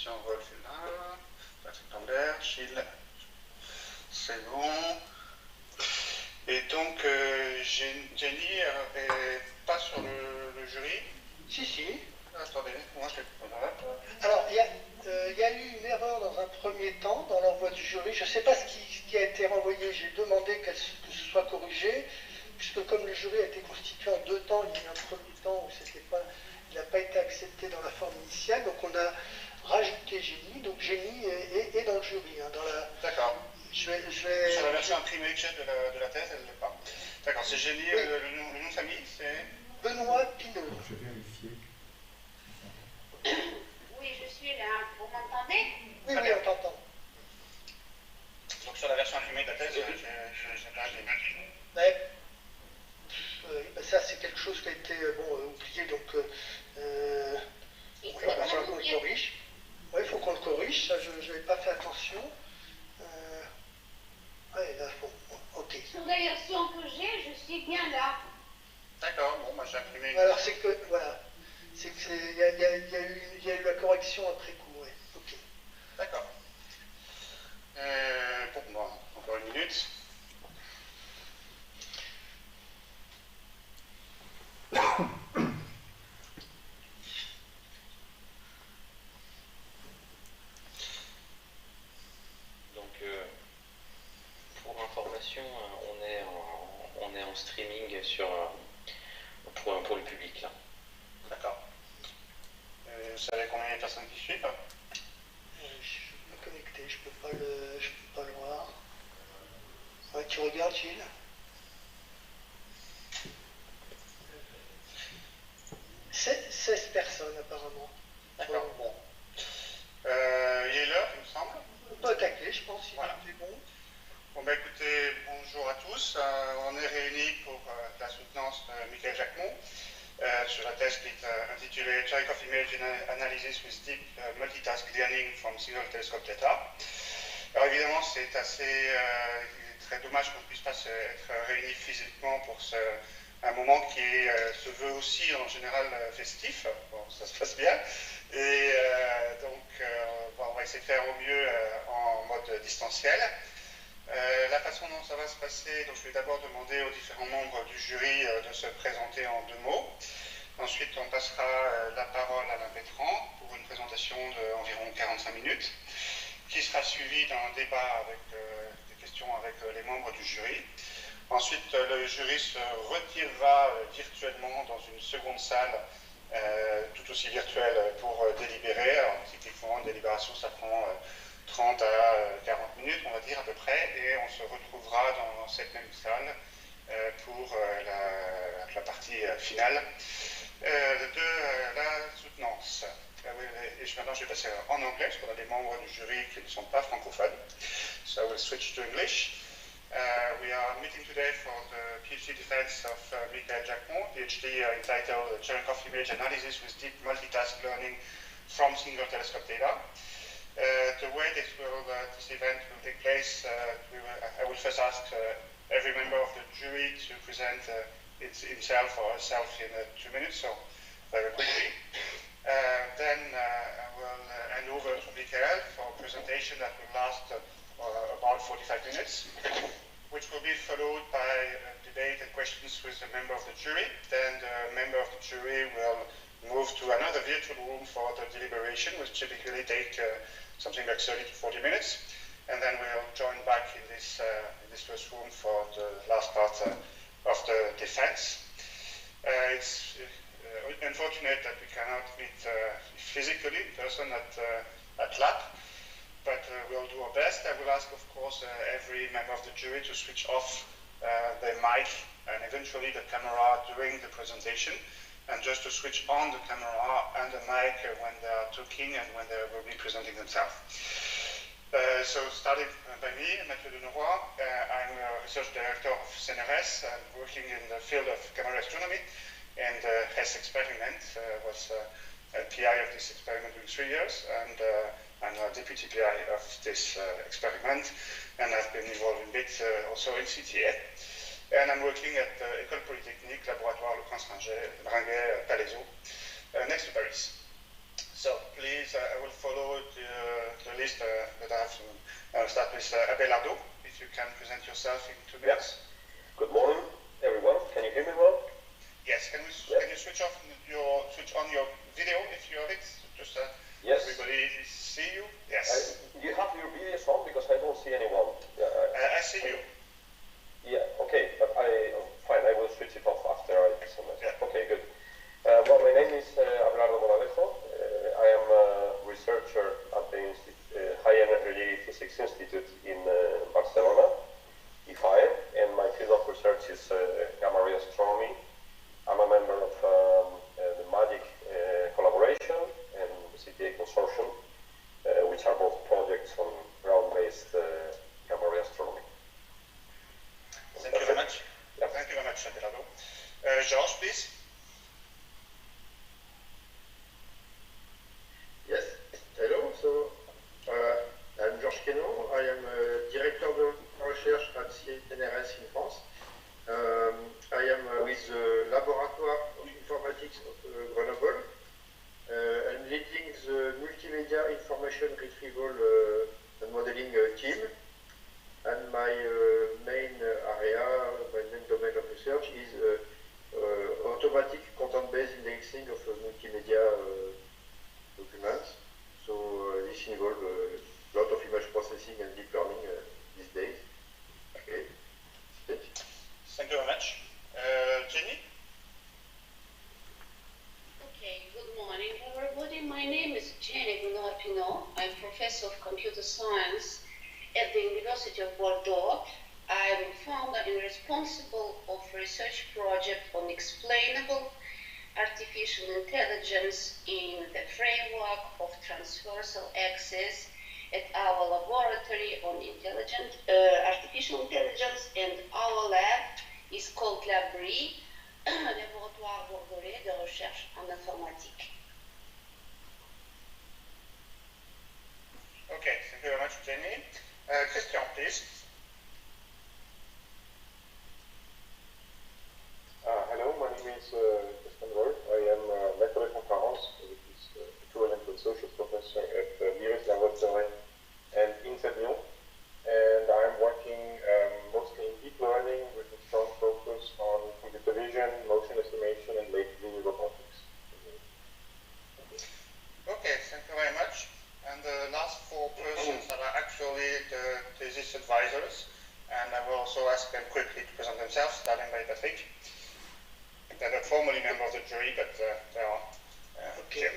si on voit là, Patrick Lambert, Gilles, c'est bon. Et donc, Jenny n'est pas sur le jury? Si, si. Attendez, moi je l'ai pas. Alors, il y a eu une erreur dans un premier temps, dans l'envoi du jury. Je ne sais pas ce qui a été renvoyé. J'ai demandé que ce soit corrigé, puisque comme le jury a été constitué en deux temps, il y a eu un premier temps où il n'a pas été accepté dans la forme initiale. Donc, on a rajouté Jenny. Donc, Jenny est dans le jury. Hein, D'accord. Sur la version imprimée que j'ai de la thèse, elle ne l'est pas. D'accord, c'est Jenny, oui. Le nom de famille, c'est Benoît Pinault. Je vais vérifier. Oui, je suis là. Vous m'entendez? Oui, oui, on t'entend. Donc sur la version imprimée de la thèse, j'ai pas Jenny. Ça, c'est quelque chose qui a été oublié, donc il va falloir qu'on le corrige. Oui, il faut qu'on le corrige, ça, je n'avais pas fait attention. Ouais, là, bon, ok. Sur la version que j'ai, je suis bien là. D'accord, bon, moi j'ai imprimé. Alors, c'est que, voilà, c'est que il y a eu la correction après coup, ouais, ok. D'accord. Bon, encore une minute. Pour information, on est en streaming pour le public là. D'accord. Vous savez combien il y a de personnes qui suivent? Je suis pas connecté, je peux pas le voir. Ouais, tu regardes, Gilles? 16 personnes apparemment. D'accord, bon. Il est l'heure, il me semble. On peut attaquer, je pense, si voilà. c'est bon. Bon, bah écoutez, bonjour à tous. On est réunis pour la soutenance de Mikaël Jacquemont sur la thèse qui est intitulée Cherenkov Image Analysis with Deep Multitask Learning from Single Telescope Data. Alors évidemment, c'est très dommage qu'on ne puisse pas être réunis physiquement pour un moment qui se veut aussi en général festif. Bon, ça se passe bien. Et donc, on va essayer de faire au mieux en mode distanciel. La façon dont ça va se passer, donc je vais d'abord demander aux différents membres du jury de se présenter en 2 mots. Ensuite, on passera la parole à Alain Bertrand pour une présentation d'environ 45 minutes, qui sera suivie d'un débat avec des questions avec les membres du jury. Ensuite, le jury se retirera virtuellement dans une seconde salle, tout aussi virtuelle, pour délibérer. Alors, typiquement, une délibération, ça prend 30 à 40 minutes, on va dire à peu près, et on se retrouvera dans cette même salle pour la partie finale de la soutenance. Et maintenant, je vais passer en anglais, parce qu'on a des membres du jury qui ne sont pas francophones. So I will switch to English. We are meeting today for the PhD defense of Mikaël Jacquemont, PhD entitled Cherenkov Image Analysis with Deep Multitask Learning from Single Telescope Data. The way this event will take place, I will first ask every member of the jury to present himself or herself in 2 minutes, so very quickly. Then I will hand over to Mikaël for a presentation that will last about 45 minutes, which will be followed by a debate and questions with a member of the jury. Then the member of the jury will move to another virtual room for the deliberation, which typically take something like 30 to 40 minutes. And then we'll join back in this first room for the last part of the defense. It's unfortunate that we cannot meet physically in person at lab, but we'll do our best. I will ask, of course, every member of the jury to switch off their mic and eventually the camera during the presentation, and just to switch on the camera and the mic when they are talking and when they will be presenting themselves. So starting by me, Mathieu Denoroy, I'm a research director of CNRS. I'm working in the field of camera astronomy, and HES experiment was a PI of this experiment during 3 years, and I'm a deputy PI of this experiment, and I've been involved a bit also in CTA. And I'm working at École Polytechnique, Laboratoire Le Prince Ringuet, Palaiseau, next to Paris. So please, I will follow the list that I have. I'll start with Abelardo. If you can present yourself in 2 minutes. Good morning, everyone. Can you hear me well? Yes. Can you switch on your video if you have it? Just yes. Everybody see you. Yes. You have your video on because I don't see anyone. I see you. Yeah. Okay. But fine. I will switch it off after I submit. Yeah. Okay. Good. Well, my name is Abelardo. I am a researcher at the High Energy Physics Institute in Barcelona, IFAE, and my field of research is gamma ray astronomy. I'm a member of the MAGIC collaboration and the CTA consortium, which are both projects on ground-based gamma ray astronomy. Thank you very much. Yeah. Thank you very much, Abelardo. Georges, please. Yes, hello. So, I'm Georges Queneau. I am director de recherche at CNRS in France. I am with the Laboratoire of Informatics of Grenoble. I'm leading the multimedia information retrieval and modeling team. And my main area, my main domain of research is automatic content-based indexing of multimedia documents. So this involves a lot of image processing and deep learning these days. Okay. Thank you very much. Jenny? Okay, good morning everybody. My name is Cherenkov. I'm professor of computer science at the University of Bordeaux. I'm founder and responsible of research project on explainable artificial intelligence in the framework of transversal access at our laboratory on artificial intelligence, and our lab is called LABRI, Laboratoire Bordelais de Recherche en Informatique. Okay, thank you very much, Jenny. Christian, please. Hello, my name is Christian Wolf. I am maître de conférence, which is equivalent to associate professor at l'IRIS Laboratory and INSEAD Lyon. And I'm working mostly in deep learning with a strong focus on computer vision, motion estimation, and lately robotics. Okay, thank you very much. And the last 4 persons are actually the thesis advisors. And I will also ask them quickly to present themselves, starting by Patrick. They're not formally members of the jury, but they are. Okay.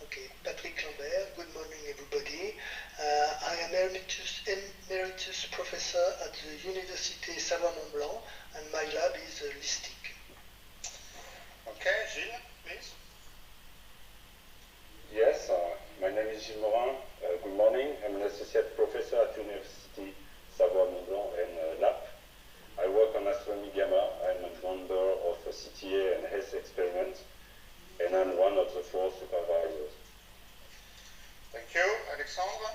Okay, Patrick Lambert, good morning everybody. I am emeritus professor at the Université Savoie-Mont-Blanc, and my lab is LISTIC. Okay, Gilles, please. Yes, my name is Gilles Morin. Good morning. I'm an associate professor at University Savoie-Mont-Blanc and LAP. I work on astronomy gamma. I'm a member of a CTA and HES experiment, and I'm one of the 4 supervisors. Thank you. Alexandre?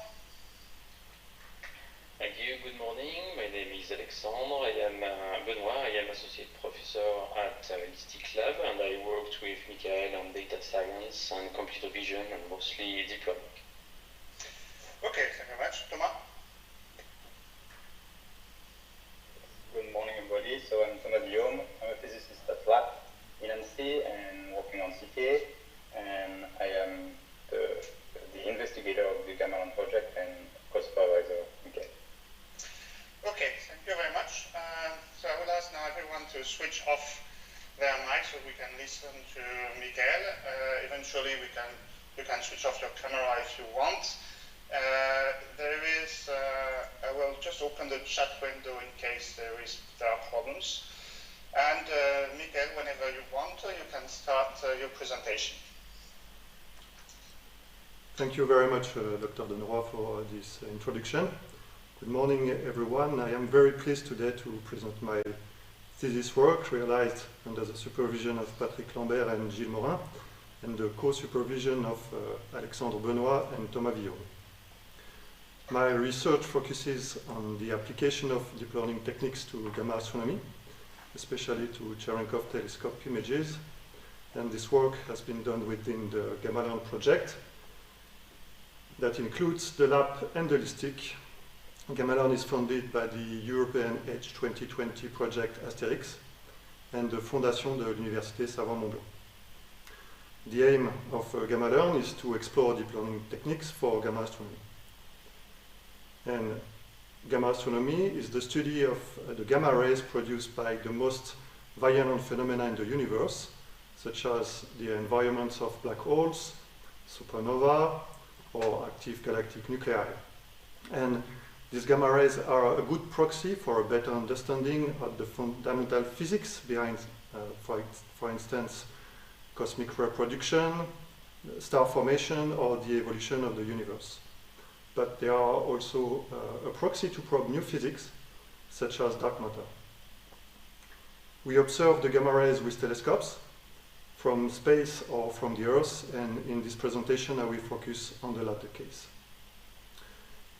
Thank you. Good morning. My name is Alexandre. I am Benoit. I am associate professor at LISTIC lab, and I worked with Mikaël on data science and computer vision, and mostly deep learning. Okay, thank you very much. Thomas? Good morning, everybody. So I'm Thomas Guillaume. I'm a physicist at LAP in Annecy and working on CTA. And I am the investigator of the Gamma project and co-supervisor of Mikaël. Okay, thank you very much. So I will ask now everyone to switch off their mic so we can listen to Mikaël. Eventually, you can switch off your camera if you want. I will just open the chat window in case there are problems. And Mikaël, whenever you want, you can start your presentation. Thank you very much, Dr. Denoy, for this introduction. Good morning, everyone. I am very pleased today to present my thesis work realized under the supervision of Patrick Lambert and Gilles Morin, and the co-supervision of Alexandre Benoit and Thomas Guillaume. My research focuses on the application of deep learning techniques to gamma astronomy, especially to Cherenkov telescope images, And this work has been done within the Gamma-Learn project that includes the lab and the LISTIC. Gamma-Learn is funded by the European Edge 2020 project Astérix and the Fondation de l'Université Savoie-Mont-Blanc. The aim of Gamma-Learn is to explore deep learning techniques for gamma astronomy. And gamma astronomy is the study of the gamma rays produced by the most violent phenomena in the universe, such as the environments of black holes, supernova, or active galactic nuclei. And these gamma rays are a good proxy for a better understanding of the fundamental physics behind, for instance, cosmic reproduction, star formation, or the evolution of the universe. But they are also a proxy to probe new physics, such as dark matter. We observe the gamma rays with telescopes from space or from the Earth, and in this presentation I will focus on the latter case.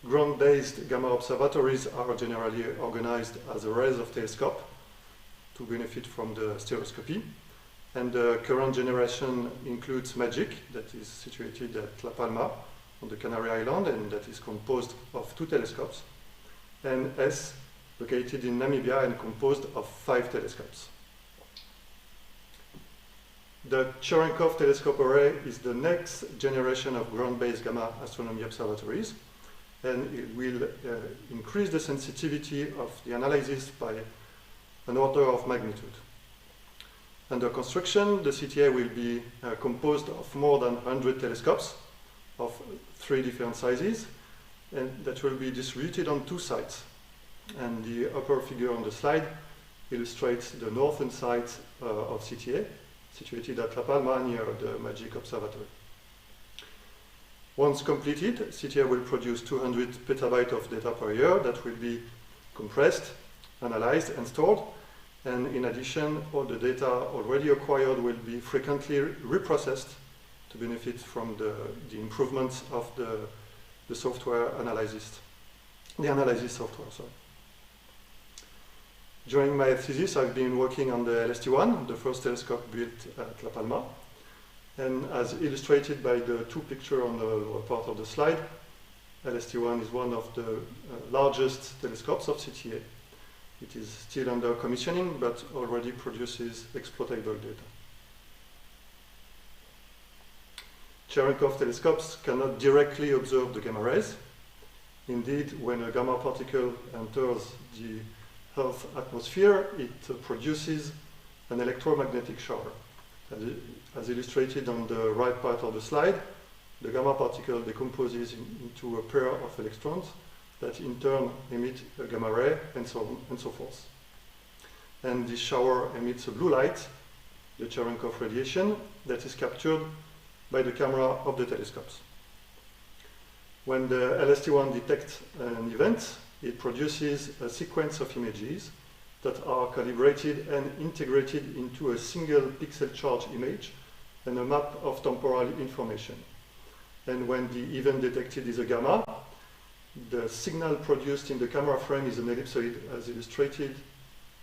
Ground-based gamma observatories are generally organized as arrays of telescopes to benefit from the stereoscopy. And the current generation includes MAGIC, that is situated at La Palma on the Canary Island, and that is composed of 2 telescopes, and S, located in Namibia and composed of 5 telescopes. The Cherenkov telescope array is the next generation of ground-based gamma astronomy observatories, and it will increase the sensitivity of the analysis by an order of magnitude. Under construction, the CTA will be composed of more than 100 telescopes of 3 different sizes, and that will be distributed on 2 sites. And the upper figure on the slide illustrates the northern side of CTA, situated at La Palma near the MAGIC Observatory. Once completed, CTA will produce 200 petabytes of data per year that will be compressed, analyzed, and stored. And in addition, all the data already acquired will be frequently reprocessed to benefit from the improvements of the software analysis, the analysis software, sorry. During my thesis, I've been working on the Lst1, the first telescope built at La Palma. And as illustrated by the 2 pictures on the lower part of the slide, Lst1 is one of the largest telescopes of CTA. It is still under commissioning, but already produces exploitable data. Cherenkov telescopes cannot directly observe the gamma rays. Indeed, when a gamma particle enters the Earth's atmosphere, it produces an electromagnetic shower. As illustrated on the right part of the slide, the gamma particle decomposes into a pair of electrons that in turn emit a gamma ray, and so on and so forth. And this shower emits a blue light, the Cherenkov radiation, that is captured by the camera of the telescopes. When the Lst1 detects an event, it produces a sequence of images that are calibrated and integrated into a single pixel charge image and a map of temporal information. And when the event detected is a gamma, the signal produced in the camera frame is an ellipsoid, as illustrated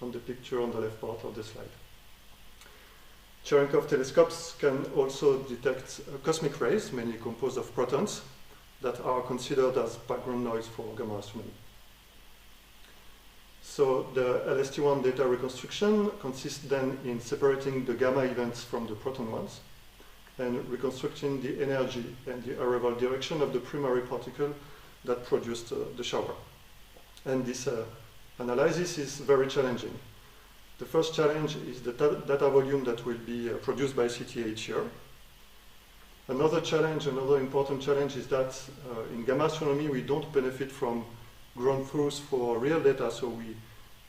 on the picture on the left part of the slide. Cherenkov telescopes can also detect cosmic rays, mainly composed of protons, that are considered as background noise for gamma astronomy. So the Lst1 data reconstruction consists then in separating the gamma events from the proton ones and reconstructing the energy and the arrival direction of the primary particle that produced the shower. And this analysis is very challenging. The first challenge is the data volume that will be produced by CTA each year. Another important challenge is that in gamma astronomy we don't benefit from ground truths for real data, so we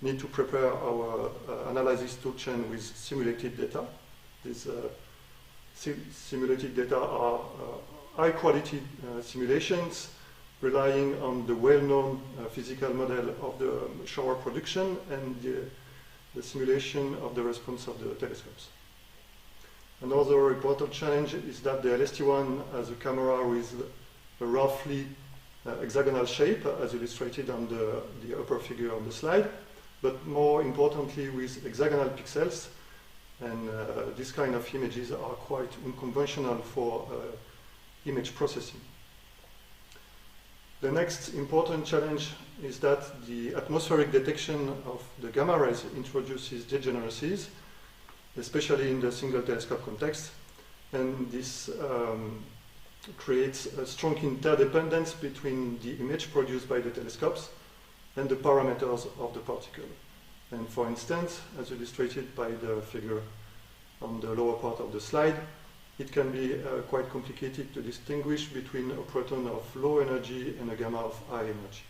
need to prepare our analysis toolchain with simulated data. These simulated data are high-quality simulations relying on the well-known physical model of the shower production and the simulation of the response of the telescopes. Another important challenge is that the Lst1 has a camera with a roughly hexagonal shape, as illustrated on the upper figure on the slide, but more importantly with hexagonal pixels And this kind of images are quite unconventional for image processing. The next important challenge is that the atmospheric detection of the gamma rays introduces degeneracies, especially in the single telescope context. And this creates a strong interdependence between the image produced by the telescopes and the parameters of the particle. And for instance, as illustrated by the figure on the lower part of the slide, it can be quite complicated to distinguish between a proton of low energy and a gamma of high energy.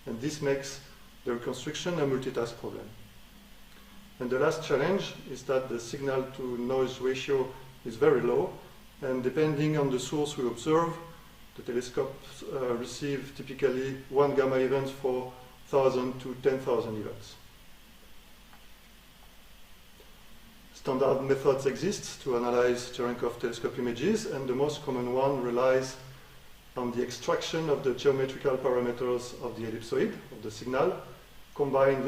And this makes the reconstruction a multitask problem. And the last challenge is that the signal to noise ratio is very low, and depending on the source we observe, the telescopes receive typically 1 gamma event for 1,000 to 10,000 events. Standard methods exist to analyze Cherenkov telescope images, and the most common one relies on the extraction of the geometrical parameters of the ellipsoid, of the signal, combined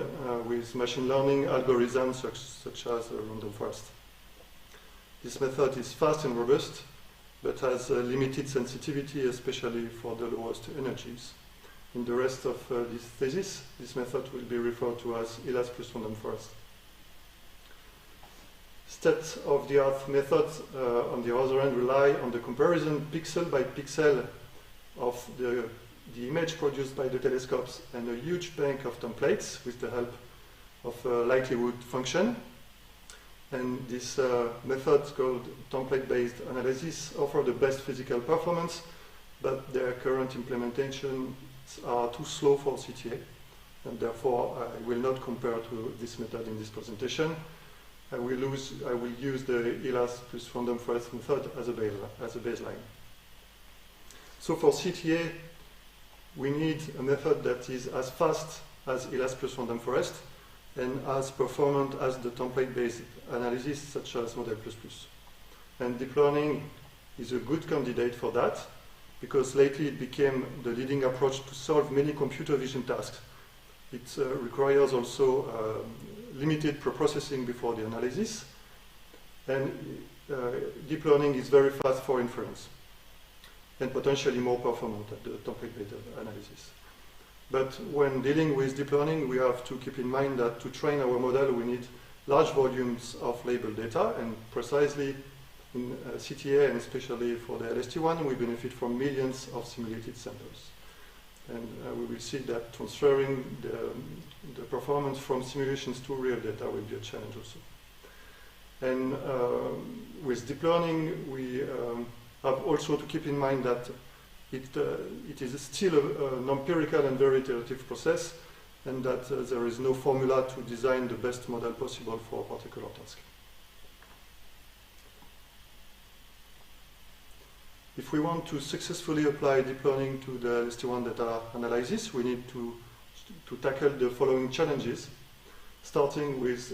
with machine learning algorithms such as random forest. This method is fast and robust, but has limited sensitivity, especially for the lowest energies. In the rest of this thesis, this method will be referred to as ELAS plus random forest. State-of-the-art methods, on the other hand, rely on the comparison pixel by pixel of the image produced by the telescopes and a huge bank of templates with the help of a likelihood function. And this method called template-based analysis offer the best physical performance, but their current implementations are too slow for CTA, and therefore I will not compare to this method in this presentation. I will use the ELAS plus random forest method as a baseline. So for CTA, we need a method that is as fast as ELAS plus random forest and as performant as the template-based analysis such as Model++. And deep learning is a good candidate for that because lately it became the leading approach to solve many computer vision tasks. It requires also limited preprocessing before the analysis, and deep learning is very fast for inference and potentially more performant than the template-based analysis. But when dealing with deep learning, we have to keep in mind that to train our model, we need large volumes of labeled data, and precisely in CTA, and especially for the Lst1, we benefit from millions of simulated samples. And we will see that transferring the performance from simulations to real data will be a challenge also. And with deep learning, we have also to keep in mind that it is still an empirical and very iterative process, and that there is no formula to design the best model possible for a particular task. If we want to successfully apply deep learning to the Lst1 data analysis, we need to tackle the following challenges, starting with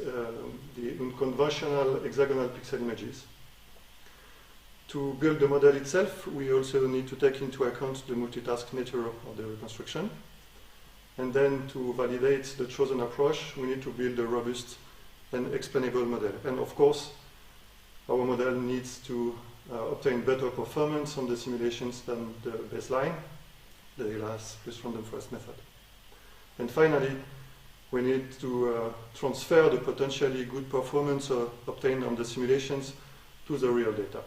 the unconventional hexagonal pixel images. To build the model itself, we also need to take into account the multitask nature of the reconstruction. And then to validate the chosen approach, we need to build a robust and explainable model. And of course, our model needs to obtain better performance on the simulations than the baseline, the ELAS plus random forest method. And finally, we need to transfer the potentially good performance obtained on the simulations to the real data.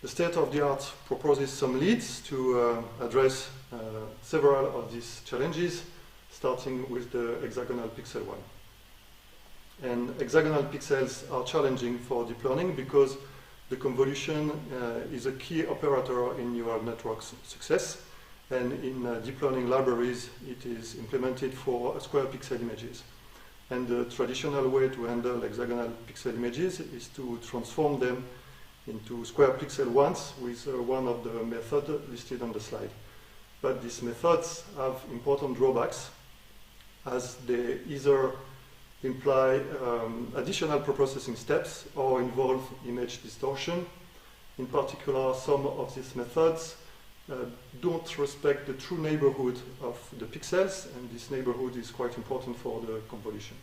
The state-of-the-art proposes some leads to address several of these challenges, starting with the hexagonal pixel one. And hexagonal pixels are challenging for deep learning because the convolution is a key operator in neural networks success. And in deep learning libraries, it is implemented for square pixel images. And the traditional way to handle hexagonal pixel images is to transform them into square pixel ones with one of the methods listed on the slide. But these methods have important drawbacks, as they either imply additional preprocessing steps or involve image distortion. In particular, some of these methods don't respect the true neighborhood of the pixels, and this neighborhood is quite important for the convolution.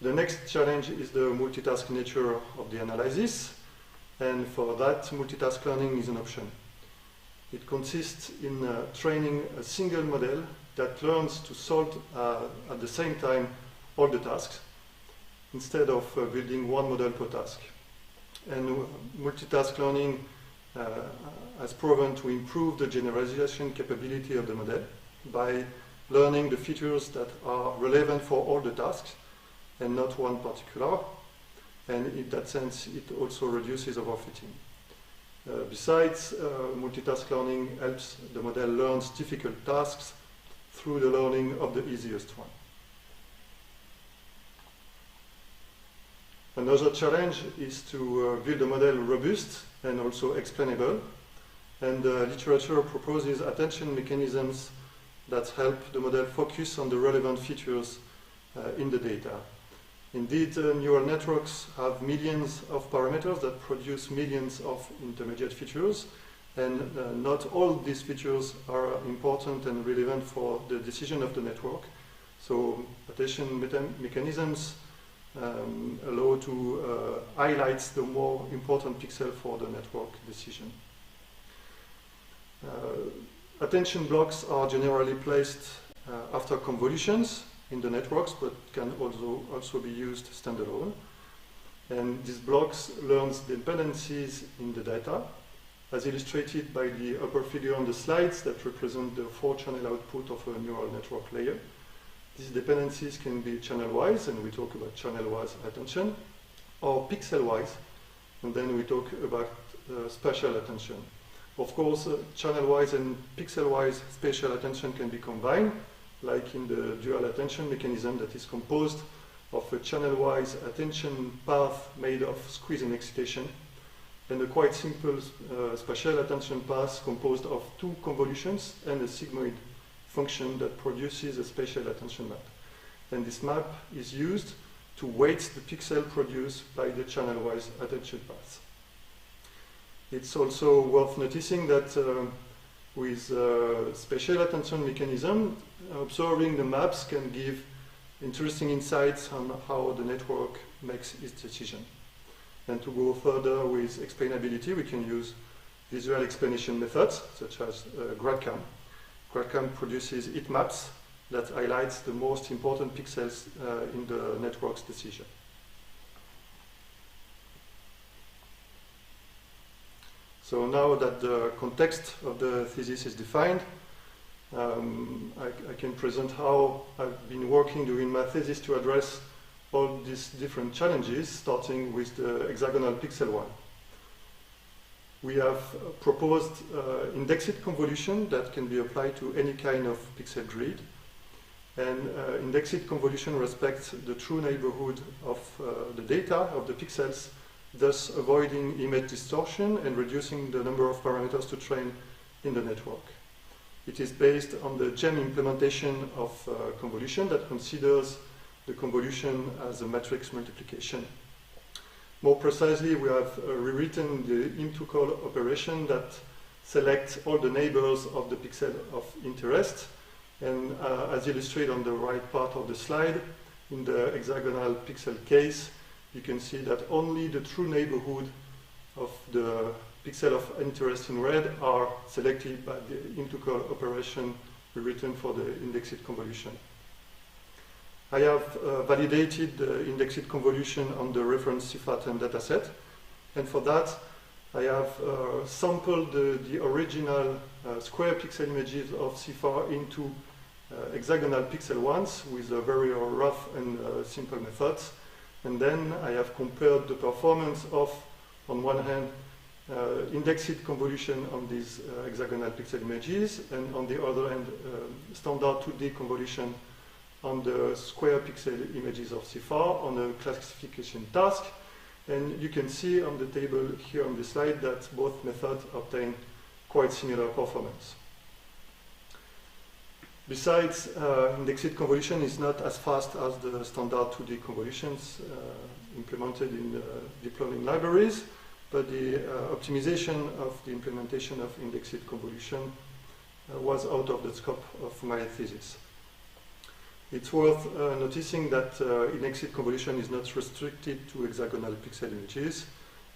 The next challenge is the multitask nature of the analysis, and for that, multitask learning is an option. It consists in training a single model that learns to solve at the same time all the tasks, instead of building one model per task. And multitask learning has proven to improve the generalization capability of the model by learning the features that are relevant for all the tasks and not one particular. And in that sense, it also reduces overfitting. Besides, multitask learning helps the model learn difficult tasks through the learning of the easiest one. Another challenge is to build a model robust and also explainable. And the literature proposes attention mechanisms that help the model focus on the relevant features in the data. Indeed, neural networks have millions of parameters that produce millions of intermediate features, and not all these features are important and relevant for the decision of the network. So attention mechanisms allow to highlight the more important pixel for the network decision. Attention blocks are generally placed after convolutions in the networks, but can also be used standalone. And these blocks learn dependencies in the data, as illustrated by the upper figure on the slides that represent the 4-channel output of a neural network layer. These dependencies can be channel-wise, and we talk about channel-wise attention, or pixel-wise, and then we talk about spatial attention. Of course, channel-wise and pixel-wise spatial attention can be combined, like in the dual attention mechanism that is composed of a channel-wise attention path made of squeeze and excitation, and a quite simple spatial attention path composed of 2 convolutions and a sigmoid function that produces a spatial attention map. And this map is used to weight the pixel produced by the channel-wise attention path. It's also worth noticing that with spatial attention mechanism, observing the maps can give interesting insights on how the network makes its decision. And to go further with explainability, we can use visual explanation methods, such as GradCam. GradCam produces heat maps that highlights the most important pixels in the network's decision. So now that the context of the thesis is defined, I can present how I've been working during my thesis to address all these different challenges, starting with the hexagonal pixel one. We have proposed indexed convolution that can be applied to any kind of pixel grid. And indexed convolution respects the true neighborhood of the data of the pixels, thus avoiding image distortion and reducing the number of parameters to train in the network. It is based on the GEM implementation of convolution that considers the convolution as a matrix multiplication. More precisely, we have rewritten the im2call operation that selects all the neighbors of the pixel of interest. And as illustrated on the right part of the slide, in the hexagonal pixel case, you can see that only the true neighborhood of the pixel of interest in red are selected by the im2call operation rewritten for the indexed convolution. I have validated the indexed convolution on the reference CIFAR10 dataset, and for that I have sampled the original square pixel images of CIFAR into hexagonal pixel ones with a very rough and simple methods. And then I have compared the performance of, on one hand, indexed convolution on these hexagonal pixel images, and on the other hand, standard 2D convolution on the square pixel images of CIFAR on a classification task. And you can see on the table here on the slide that both methods obtain quite similar performance. Besides, indexed convolution is not as fast as the standard 2D convolutions implemented in deep learning libraries, but the optimization of the implementation of indexed convolution was out of the scope of my thesis. It's worth noticing that Indexed Convolution is not restricted to hexagonal pixel images,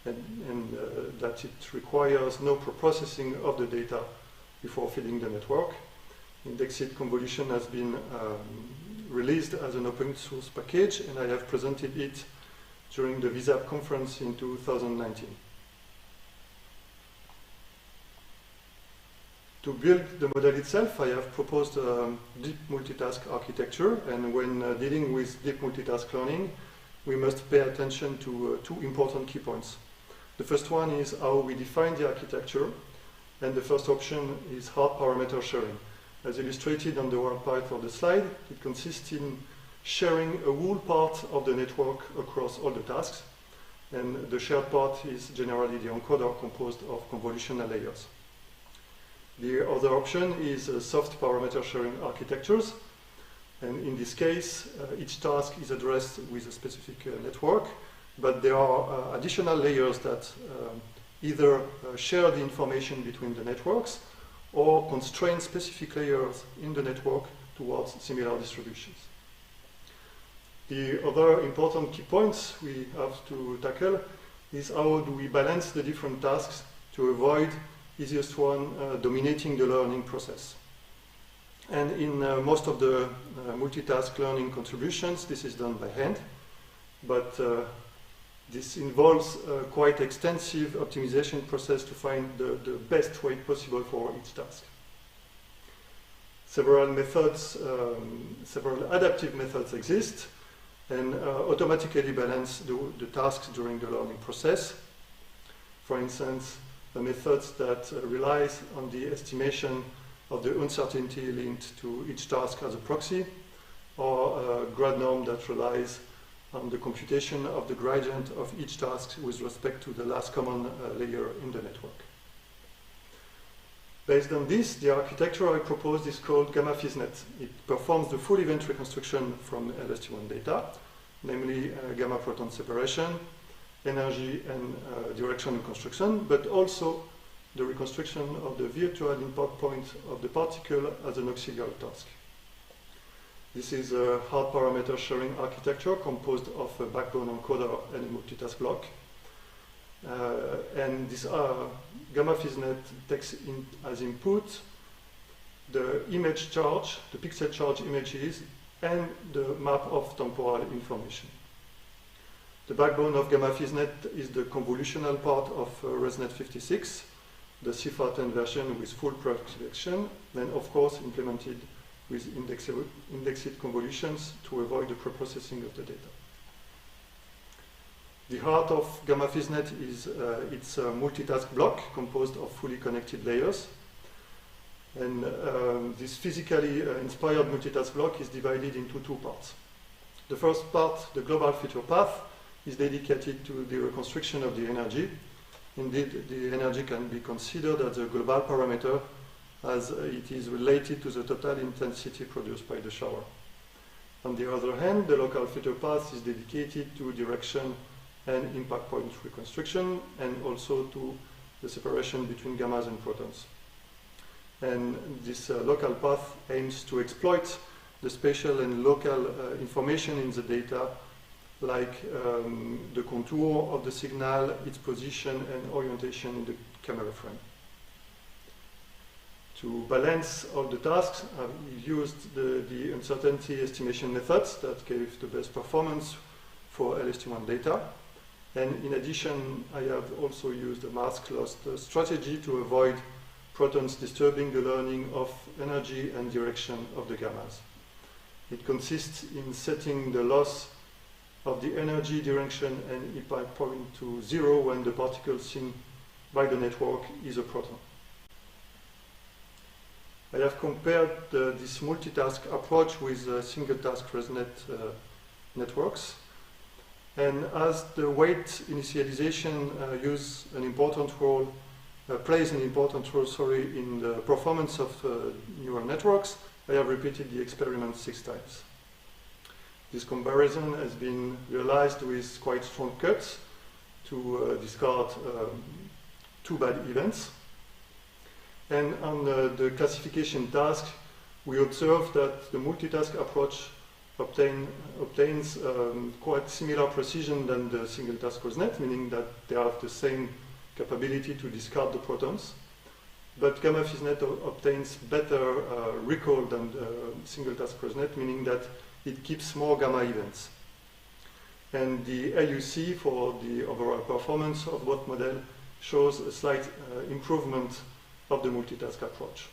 and that it requires no pre-processing of the data before feeding the network. Indexed Convolution has been released as an open source package, and I have presented it during the VISAP conference in 2019. To build the model itself, I have proposed a deep multitask architecture, and when dealing with deep multitask learning, we must pay attention to two important key points. The first one is how we define the architecture, and the first option is hard parameter sharing. As illustrated on the right part of the slide, it consists in sharing a whole part of the network across all the tasks, and the shared part is generally the encoder composed of convolutional layers. The other option is soft parameter sharing architectures, and in this case, each task is addressed with a specific network, but there are additional layers that either share the information between the networks or constrain specific layers in the network towards similar distributions. The other important key points we have to tackle is how do we balance the different tasks to avoid easiest one dominating the learning process. And in most of the multitask learning contributions, this is done by hand, but this involves a quite extensive optimization process to find the best way possible for each task. Several methods, several adaptive methods exist and automatically balance the tasks during the learning process. For instance, the methods that relies on the estimation of the uncertainty linked to each task as a proxy, or a grad norm that relies on the computation of the gradient of each task with respect to the last common layer in the network. Based on this, the architecture I proposed is called Gamma FISNet. It performs the full event reconstruction from Lst1 data, namely gamma proton separation, energy and direction reconstruction, but also the reconstruction of the virtual import point of the particle as an auxiliary task. This is a hard parameter sharing architecture composed of a backbone encoder and a multitask block. And this Gamma FISNet takes in as input the image charge, the pixel charge images, and the map of temporal information. The backbone of Gamma FISNet is the convolutional part of ResNet 56, the CIFAR10 version with full projection, and of course implemented with indexed convolutions to avoid the preprocessing of the data. The heart of Gamma FISNet is its multitask block composed of fully connected layers. And this physically inspired multitask block is divided into two parts. The first part, the global feature path, is dedicated to the reconstruction of the energy. Indeed, the energy can be considered as a global parameter as it is related to the total intensity produced by the shower. On the other hand, the local feature path is dedicated to direction and impact point reconstruction, and also to the separation between gammas and protons. And this local path aims to exploit the spatial and local information in the data, like the contour of the signal, its position and orientation in the camera frame. To balance all the tasks, I've used the uncertainty estimation methods that gave the best performance for Lst1 data. And in addition, I have also used a mask loss strategy to avoid protons disturbing the learning of energy and direction of the gammas. It consists in setting the loss of the energy, direction, and impact point to 0 when the particle seen by the network is a proton. I have compared this multitask approach with single-task ResNet networks. And as the weight initialization plays an important role in the performance of neural networks, I have repeated the experiment 6 times. This comparison has been realized with quite strong cuts to discard 2 bad events. And on the classification task, we observed that the multitask approach obtains quite similar precision than the single task ResNet, meaning that they have the same capability to discard the protons. But gamma FizzNet obtains better recall than the single task ResNet, meaning that it keeps more gamma events. And the LUC for the overall performance of both models shows a slight improvement of the multitask approach.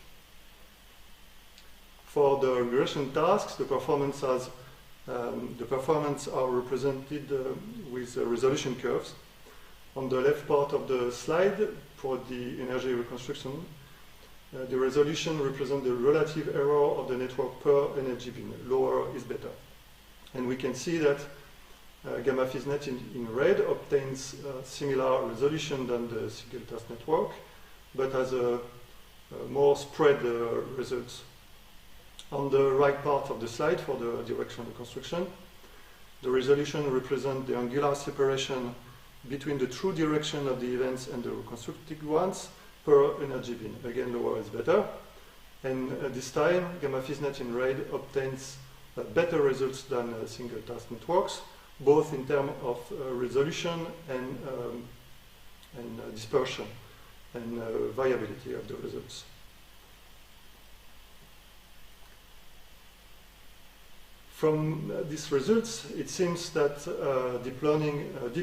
For the regression tasks, the performance are represented with resolution curves. On the left part of the slide, for the energy reconstruction, the resolution represents the relative error of the network per energy bin. Lower is better. And we can see that gamma FizzNet in red obtains similar resolution than the single task network, but has a more spread results. On the right part of the slide for the direction reconstruction, the resolution represents the angular separation between the true direction of the events and the reconstructed ones per energy bin. Again, lower is better. And this time, gamma FizzNet in red obtains better results than single task networks, both in terms of resolution and dispersion and variability of the results. From these results, it seems that deep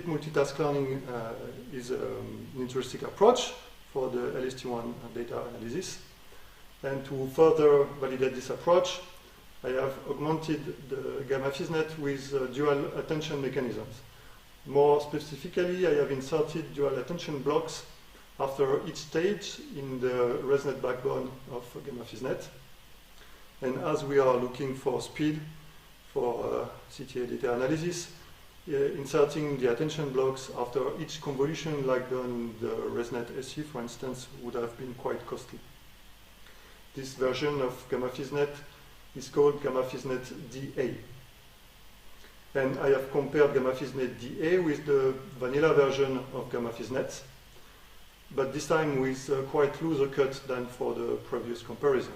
multitask learning is an interesting approach for the Lst1 data analysis. And to further validate this approach, I have augmented the gamma FizzNet with dual attention mechanisms. More specifically, I have inserted dual attention blocks after each stage in the ResNet backbone of gamma FizzNet. And as we are looking for speed for CTA data analysis, inserting the attention blocks after each convolution, like done in the ResNet SE, for instance, would have been quite costly. This version of gamma FizzNet is called gamma FizzNet DA. And I have compared gamma FizzNet DA with the vanilla version of gamma FizzNet, but this time with quite looser cut than for the previous comparison.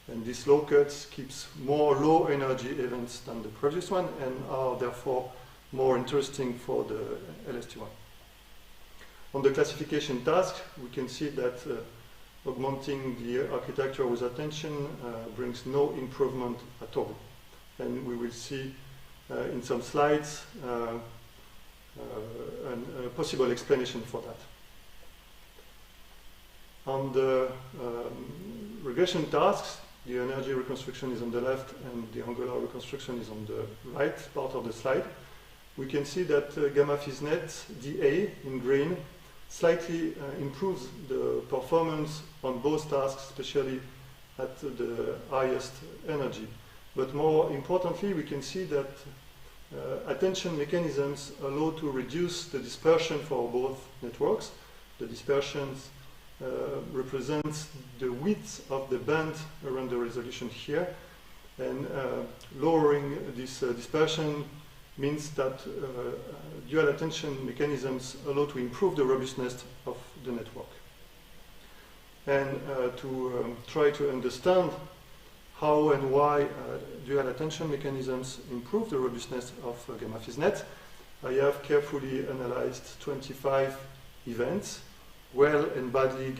And this low cuts keeps more low energy events than the previous one and are therefore more interesting for the LST1. On the classification task, we can see that augmenting the architecture with attention brings no improvement at all. And we will see in some slides a possible explanation for that. On the regression tasks, the energy reconstruction is on the left and the angular reconstruction is on the right part of the slide. We can see that gamma FizzNet DA in green slightly improves the performance on both tasks, especially at the highest energy. But more importantly, we can see that attention mechanisms allow to reduce the dispersion for both networks. The dispersions represents the width of the band around the resolution here, and lowering this dispersion means that dual attention mechanisms allow to improve the robustness of the network. And to try to understand how and why dual attention mechanisms improve the robustness of gamma FizzNet, I have carefully analyzed 25 events, well and badly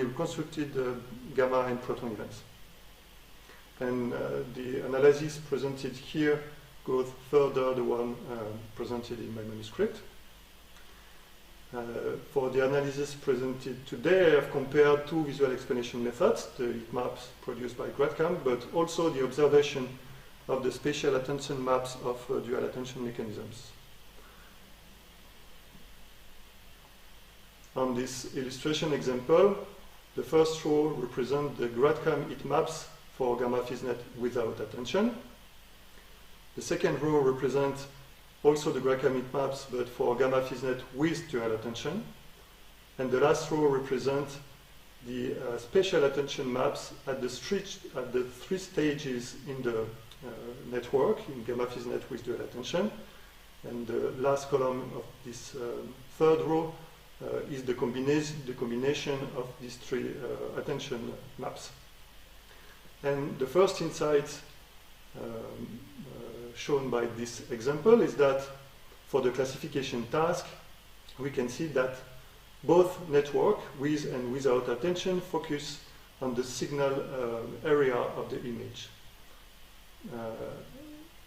reconstructed gamma and proton events. And the analysis presented here goes further the one presented in my manuscript. For the analysis presented today, I have compared two visual explanation methods, the heat maps produced by GradCam, but also the observation of the spatial attention maps of dual attention mechanisms. On this illustration example, the first row represents the GradCam heat maps for gamma FizzNet without attention. The second row represents also the GradCam heat maps, but for gamma FizzNet with dual attention. And the last row represents the spatial attention maps at the three stages in the network, in gamma FizzNet with dual attention. And the last column of this third row is the combination of these three attention maps. And the first insight shown by this example is that for the classification task, we can see that both network, with and without attention, focus on the signal area of the image.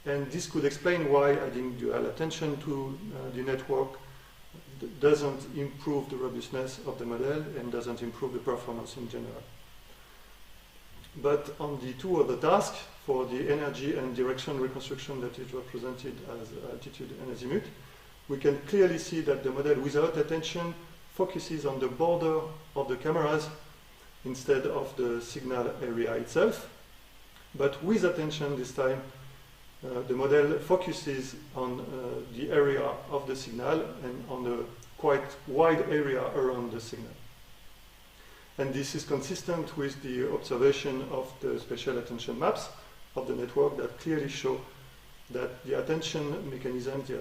And this could explain why adding dual attention to the network doesn't improve the robustness of the model and doesn't improve the performance in general. But on the two other tasks, for the energy and direction reconstruction that is represented as altitude and azimuth, we can clearly see that the model without attention focuses on the border of the cameras instead of the signal area itself. But with attention this time, the model focuses on the area of the signal and on the quite wide area around the signal. And this is consistent with the observation of the spatial attention maps of the network that clearly show that the attention mechanism, the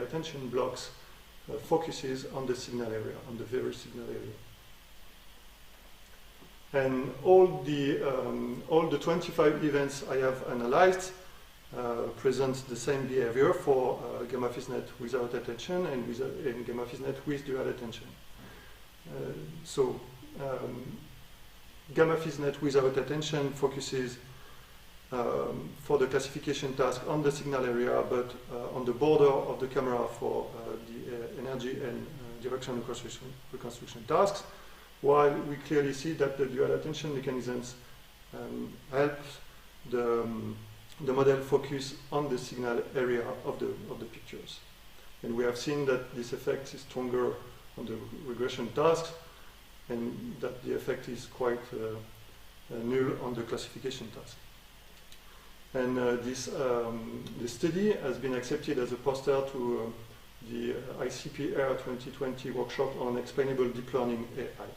attention blocks, focuses on the signal area, on the very signal area. And all the 25 events I have analyzed present the same behavior for gamma FISNet without attention and gamma FISNet with dual attention. Gamma FISNet without attention focuses for the classification task on the signal area, but on the border of the camera for the energy and direction reconstruction tasks, while we clearly see that the dual attention mechanisms help the model focus on the signal area of the pictures. And we have seen that this effect is stronger on the regression tasks, and that the effect is quite null on the classification task. And this study has been accepted as a poster to the ICPR 2020 workshop on explainable deep learning AI.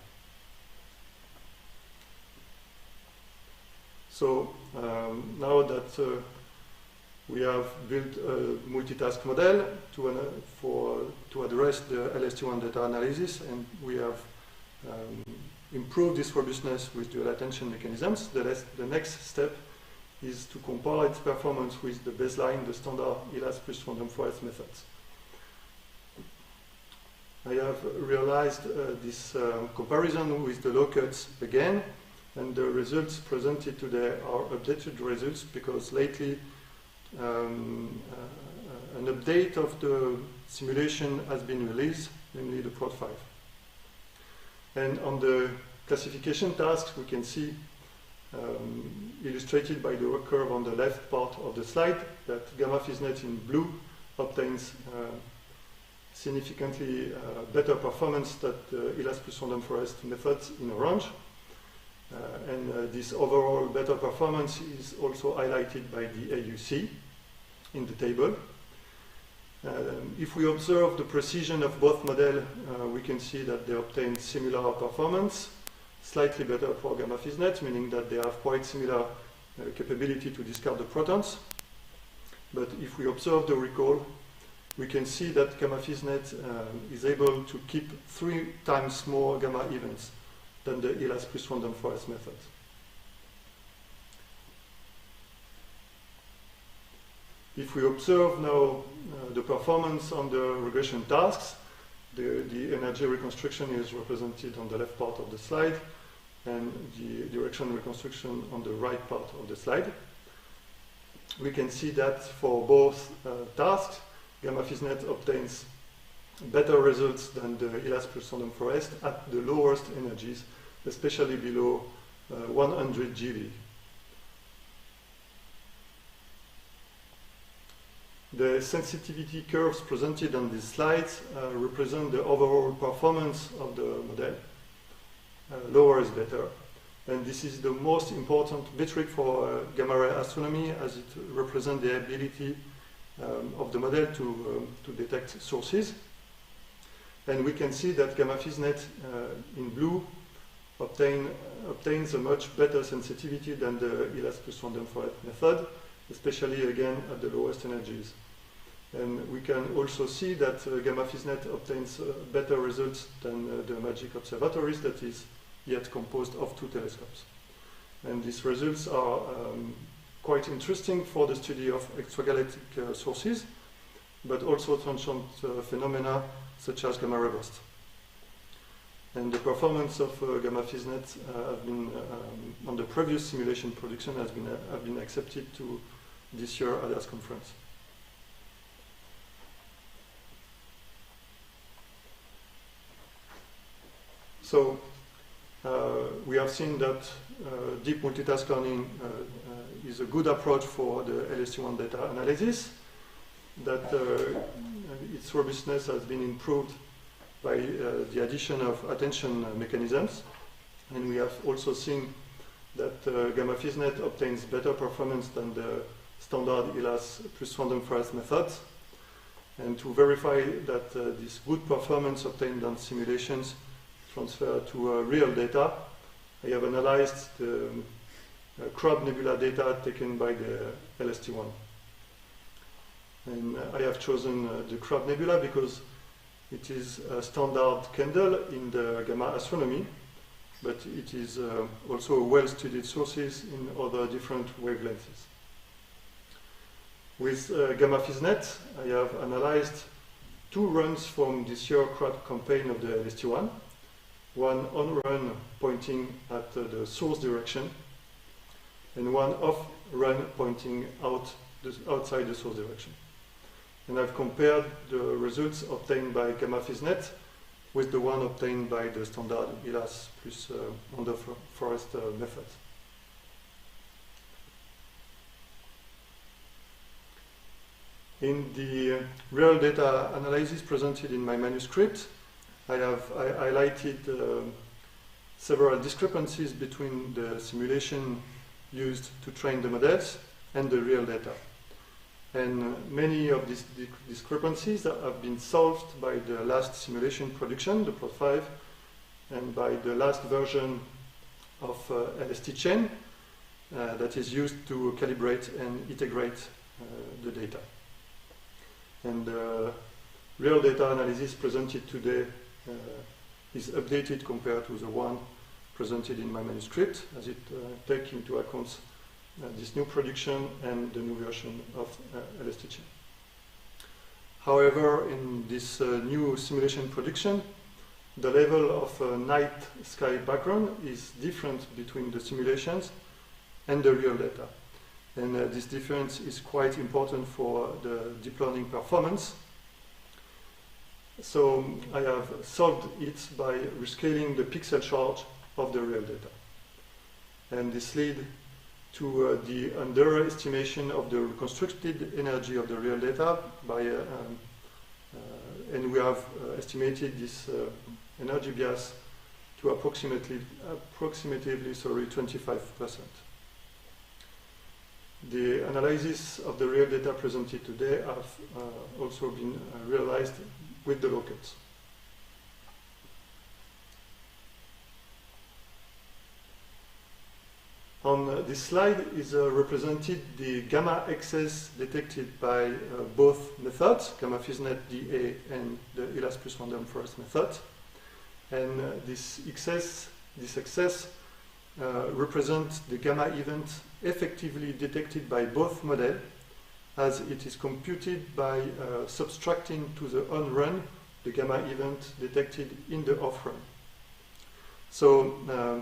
So now that we have built a multitask model to address the Lst1 data analysis, and we have improved this robustness with dual attention mechanisms, the next step is to compare its performance with the baseline, the standard ELAS plus random forest methods. I have realized this comparison with the low cuts again, and the results presented today are updated results because lately an update of the simulation has been released, namely the Prod 5. And on the classification tasks, we can see illustrated by the curve on the left part of the slide that gamma FISNet in blue obtains significantly better performance than the ELAS plus random forest methods in orange. And this overall better performance is also highlighted by the AUC in the table. If we observe the precision of both models, we can see that they obtain similar performance, slightly better for gamma FISNet, meaning that they have quite similar capability to discard the protons. But if we observe the recall, we can see that gamma FISNet is able to keep 3 times more gamma events than the ELAS plus random forest method. If we observe now the performance on the regression tasks, the energy reconstruction is represented on the left part of the slide, and the direction reconstruction on the right part of the slide. We can see that for both tasks, gamma FISNet obtains better results than the ELAS plus random forest at the lowest energies, especially below 100 GeV. The sensitivity curves presented on these slides represent the overall performance of the model. Lower is better. And this is the most important metric for gamma ray astronomy, as it represents the ability of the model to detect sources. And we can see that gamma FISNet in blue obtains a much better sensitivity than the ELAS plus random forest method, especially again at the lowest energies. And we can also see that gamma FISNet obtains better results than the MAGIC observatories that is yet composed of 2 telescopes. And these results are quite interesting for the study of extragalactic sources, but also transient phenomena such as gamma ray burst. And the performance of gamma FISNet have been on the previous simulation production have been accepted to this year's ADAS conference. So we have seen that deep multitask learning is a good approach for the Lst1 data analysis, that its robustness has been improved by the addition of attention mechanisms, and we have also seen that gamma FISNet obtains better performance than the standard ELAS plus random forest methods. And to verify that this good performance obtained on simulations transfer to real data, I have analyzed the Crab nebula data taken by the Lst1. And I have chosen the Crab nebula because it is a standard candle in the gamma astronomy, but it is also a well-studied source in other different wavelengths. With gamma FISNet, I have analyzed 2 runs from this year's Crab campaign of the Lst1, one on run pointing at the source direction, and one off run pointing outside the source direction. And I've compared the results obtained by gamma FISNet with the one obtained by the standard ELAS plus random forest method. In the real data analysis presented in my manuscript, I highlighted several discrepancies between the simulation used to train the models and the real data. And many of these discrepancies have been solved by the last simulation production, the Plot 5, and by the last version of LST chain that is used to calibrate and integrate the data. And the real data analysis presented today is updated compared to the one presented in my manuscript, as it takes into account this new production and the new version of LST chain. However, in this new simulation production, the level of night sky background is different between the simulations and the real data. And this difference is quite important for the deep learning performance. So I have solved it by rescaling the pixel charge of the real data. And this leads to the underestimation of the reconstructed energy of the real data by, and we have estimated this energy bias to approximately 25%. The analysis of the real data presented today have also been realized with the locals. On this slide is represented the gamma excess detected by both methods, gamma FISNet DA and the ELAS plus random forest method. And this excess represents the gamma event effectively detected by both models, as it is computed by subtracting to the on run the gamma event detected in the off run. So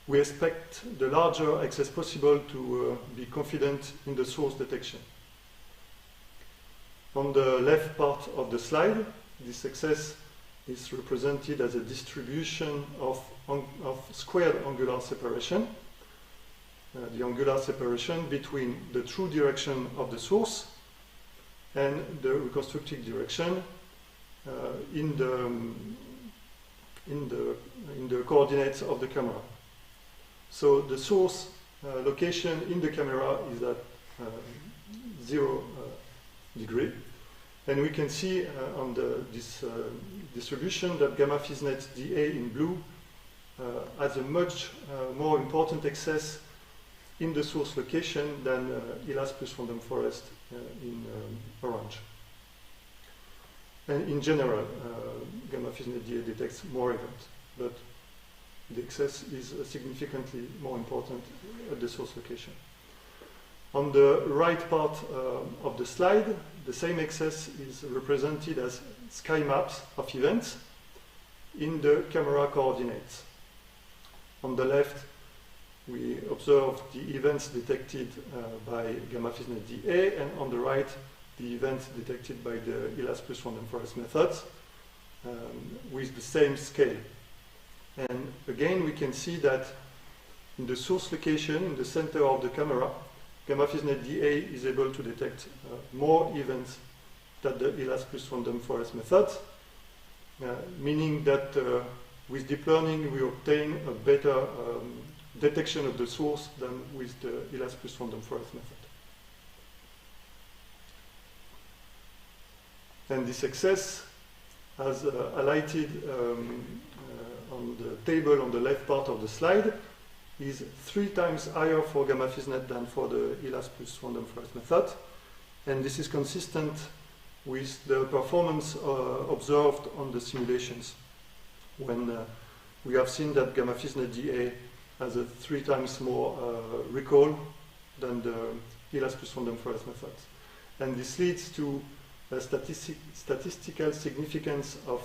we expect the larger excess possible to be confident in the source detection. On the left part of the slide, this excess is represented as a distribution of squared angular separation, the angular separation between the true direction of the source and the reconstructed direction in the coordinates of the camera. So the source location in the camera is at 0 degree, and we can see on this distribution that gamma FISNet DA in blue has a much more important excess in the source location than ELAS plus random forest in orange. And in general, gamma FISNet DA detects more events, but the excess is significantly more important at the source location. On the right part of the slide, the same excess is represented as sky maps of events in the camera coordinates. On the left, we observe the events detected by gamma FISNet DA, and on the right, the events detected by the ELAS plus random forest methods with the same scale. And again, we can see that in the source location, in the center of the camera, gamma FISNet DA is able to detect more events than the ELAS plus random forest methods, meaning that with deep learning we obtain a better detection of the source than with the ELAS plus random forest method. And this excess, as highlighted on the table on the left part of the slide, is 3 times higher for gamma FISNet than for the ELAS plus random forest method. And this is consistent with the performance observed on the simulations, when we have seen that gamma FISNet DA has a 3 times more recall than the ELAS plus random forest method. And this leads to a statistical significance of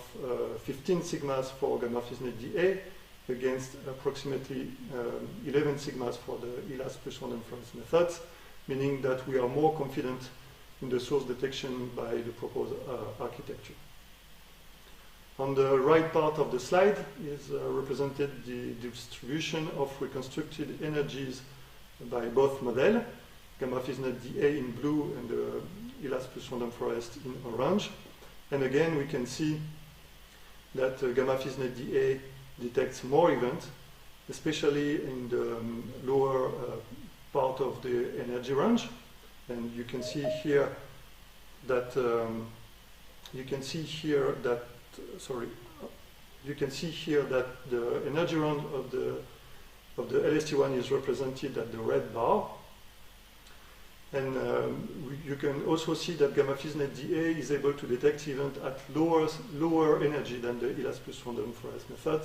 15 sigmas for gamma FISNet DA against approximately 11 sigmas for the ELAS plus random forest methods, meaning that we are more confident in the source detection by the proposed architecture. On the right part of the slide is represented the distribution of reconstructed energies by both models, gamma FISNet DA in blue and the ELAS plus random forest in orange. And again, we can see that gamma FISNet DA detects more events, especially in the lower part of the energy range. And you can see here that the energy range of the Lst1 is represented at the red bar. And you can also see that gamma FISNet DA is able to detect events at lower energy than the ELAS plus random forest method,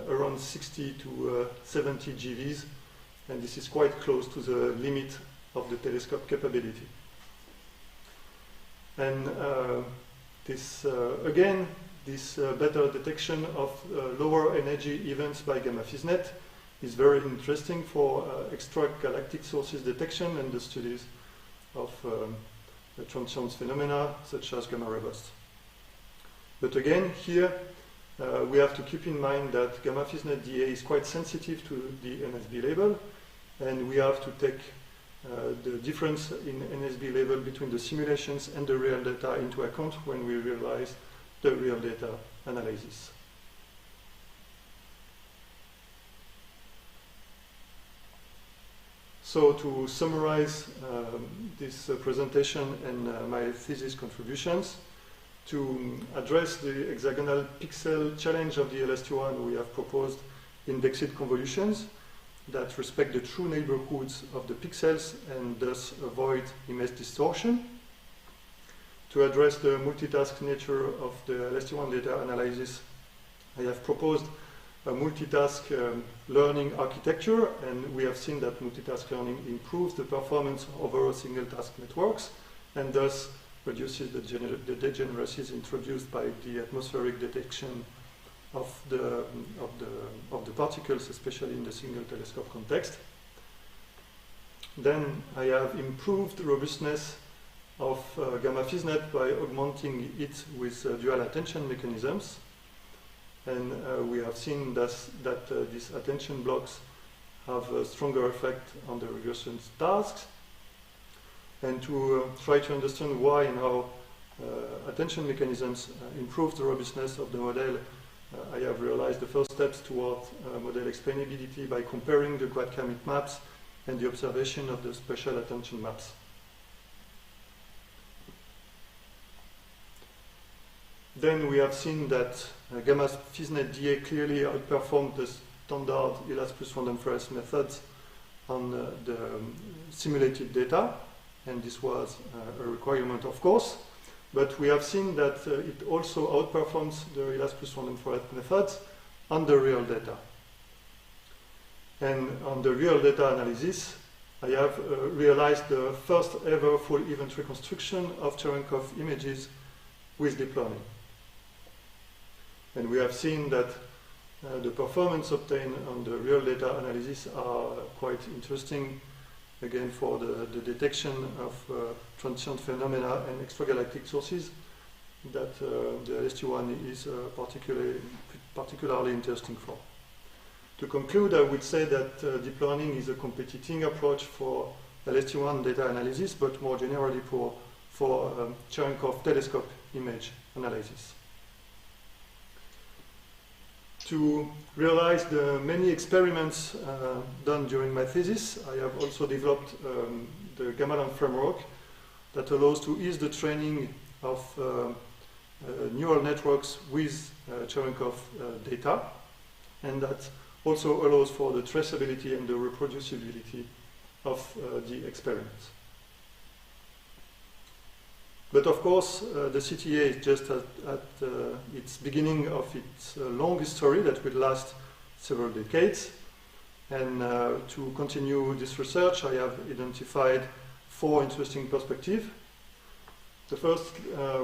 around 60 to 70 GeVs, and this is quite close to the limit of the telescope capability. And this better detection of lower energy events by gamma FISNet is very interesting for extragalactic sources detection and the studies of the transience phenomena such as gamma ray bursts. But again, here we have to keep in mind that gamma FISNet DA is quite sensitive to the NSB label, and we have to take the difference in NSB level between the simulations and the real data into account when we realize the real data analysis. So to summarize this presentation and my thesis contributions, to address the hexagonal pixel challenge of the Lst1, we have proposed indexed convolutions that respect the true neighborhoods of the pixels and thus avoid image distortion. To address the multitask nature of the Lst1 data analysis, I have proposed a multitask learning architecture, and we have seen that multitask learning improves the performance over single task networks and thus reduces the degeneracies introduced by the atmospheric detection of the particles, especially in the single telescope context. Then I have improved the robustness of gamma FISNet by augmenting it with dual attention mechanisms. And we have seen that these attention blocks have a stronger effect on the regression tasks. And to try to understand why and how attention mechanisms improve the robustness of the model, I have realized the first steps toward model explainability by comparing the quad-commit maps and the observation of the spatial attention maps. Then we have seen that gamma FISNet DA clearly outperformed the standard ELAS plus random forest methods on the simulated data, and this was a requirement, of course. But we have seen that it also outperforms the ELAS plus random forest methods on the real data. And on the real data analysis, I have realized the first ever full event reconstruction of Cherenkov images with deep learning. And we have seen that the performance obtained on the real data analysis are quite interesting, again, for the detection of transient phenomena and extragalactic sources that the Lst1 is particularly interesting for. To conclude, I would say that deep learning is a competing approach for Lst1 data analysis, but more generally for Cherenkov telescope image analysis. To realize the many experiments done during my thesis, I have also developed the Gamelan framework that allows to ease the training of neural networks with Cherenkov data, and that also allows for the traceability and the reproducibility of the experiments. But of course, the CTA is just at its beginning of its long history that will last several decades. And to continue this research, I have identified 4 interesting perspectives. The first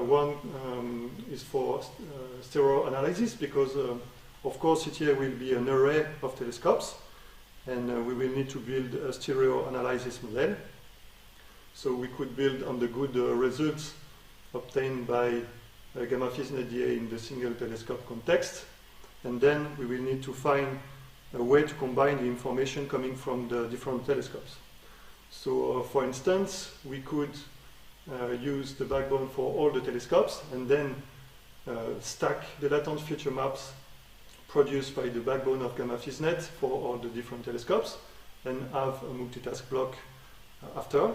one is for stereo analysis, because of course CTA will be an array of telescopes, and we will need to build a stereo analysis model. So we could build on the good results obtained by gamma Fisnet DA in the single telescope context, and then we will need to find a way to combine the information coming from the different telescopes. So for instance, we could use the backbone for all the telescopes and then stack the latent feature maps produced by the backbone of gamma Fisnet for all the different telescopes and have a multitask block after.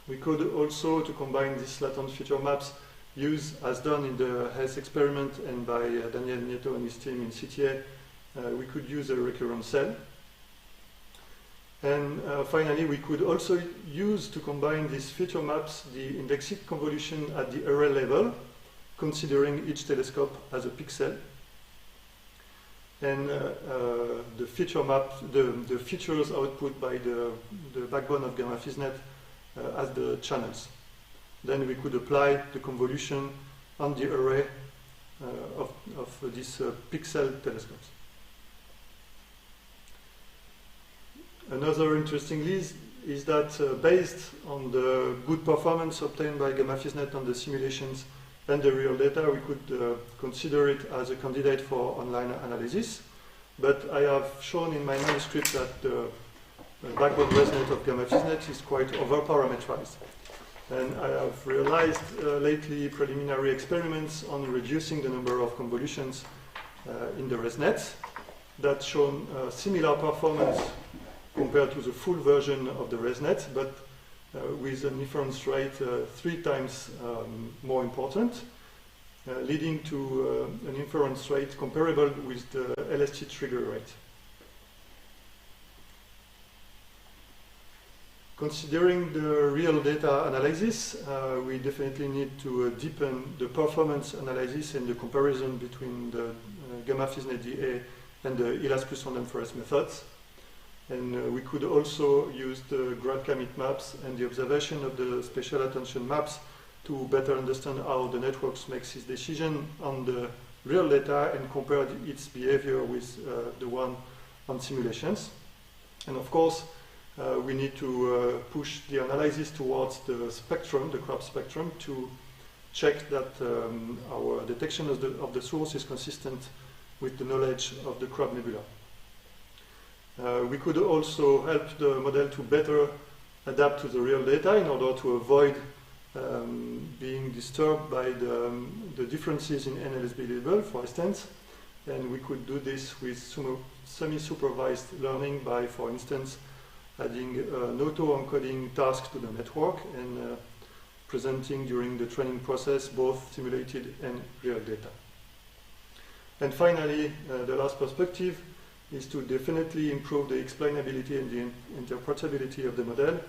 We could also, to combine these latent feature maps, use, as done in the HES experiment and by Daniel Nieto and his team in CTA, we could use a recurrent cell. And finally, we could also use, to combine these feature maps, the indexed convolution at the array level, considering each telescope as a pixel. And the feature map, the features output by the backbone of gamma Fisnet as the channels. Then we could apply the convolution on the array of these pixel telescopes. Another interesting list is that based on the good performance obtained by gamma Fisnet on the simulations and the real data, we could consider it as a candidate for online analysis. But I have shown in my manuscript that the backbone ResNet of gamma Fisnet is quite over-parameterized. And I have realized lately preliminary experiments on reducing the number of convolutions in the ResNet that shown similar performance compared to the full version of the ResNet, but with an inference rate 3 times more important, leading to an inference rate comparable with the LST trigger rate. Considering the real data analysis, we definitely need to deepen the performance analysis and the comparison between the gamma Fisnet DA and the ELAS plus random forest methods. And we could also use the grad commit maps and the observation of the spatial attention maps to better understand how the networks makes its decision on the real data and compare its behavior with the one on simulations. And of course, we need to push the analysis towards the spectrum, the crop spectrum, to check that our detection of the source is consistent with the knowledge of the crop nebula. We could also help the model to better adapt to the real data in order to avoid being disturbed by the differences in NLSB level, for instance. And we could do this with semi-supervised learning by, for instance, adding an auto-encoding task to the network and presenting during the training process both simulated and real data. And finally, the last perspective is to definitely improve the explainability and the interpretability of the model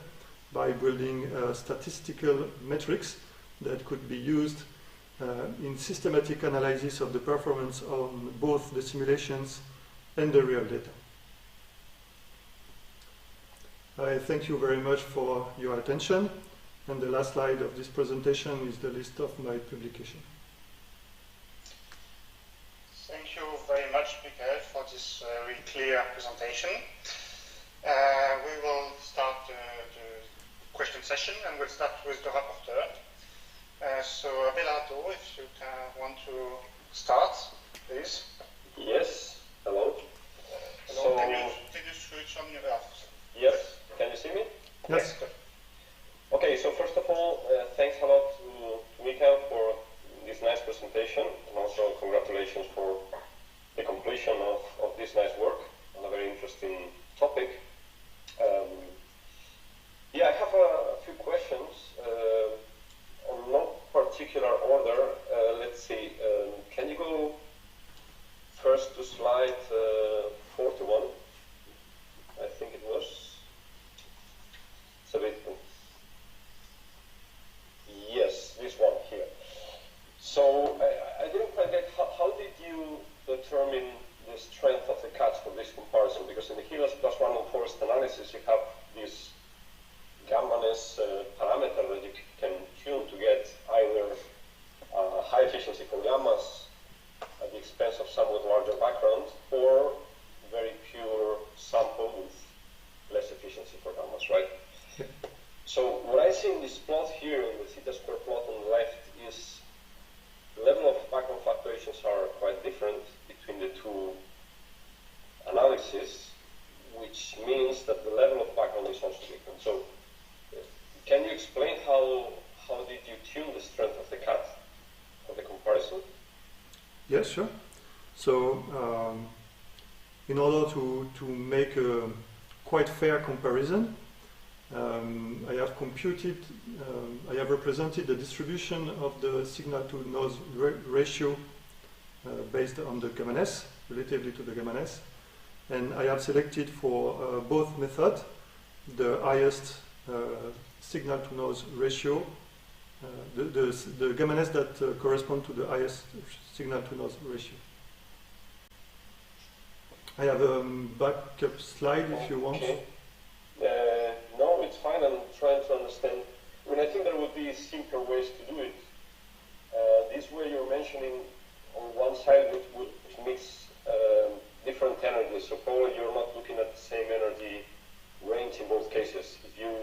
by building statistical metrics that could be used in systematic analysis of the performance on both the simulations and the real data. I thank you very much for your attention. And the last slide of this presentation is the list of my publication. Thank you very much, Mikaël, for this very clear presentation. We will start the question session, and we'll start with the rapporteur. So, Abelardo, if you want to start, please. Yes, hello. Hello, So, can you switch on your yes, can you see me? Yes. Okay, so first of all, thanks a lot to Mikaël for this nice presentation, and also congratulations for the completion of this nice work on a very interesting topic. Yeah, I have a few questions on no particular order. Let's see, can you go first to slide 41? I think it was. It's a bit. Yes, this one here. So I didn't quite get how did you determine the strength of the cuts for this comparison? Because in the Hillas plus random forest analysis, you have this gamma-ness parameter that you can tune to get either high efficiency for gammas at the expense of somewhat larger background, or very pure sample with less efficiency for gammas, right? So what I see in this plot here, in the theta square plot on the left, is the level of background fluctuations are quite different between the two analyses, which means that the level of background is also different. So can you explain how did you tune the strength of the cut for the comparison? Yes, sure. So in order to make a quite fair comparison, I have computed, I have represented the distribution of the signal to noise ratio based on the gamma-ness, relatively to the gamma-ness. And I have selected for both methods the highest signal to noise ratio, the gamma-ness that correspond to the highest signal to noise ratio. I have a backup slide if you want. No, it's fine. I'm trying to understand. I mean, I think there would be simpler ways to do it. This way you're mentioning on one side would mix different energies. So probably you're not looking at the same energy range in both cases. If you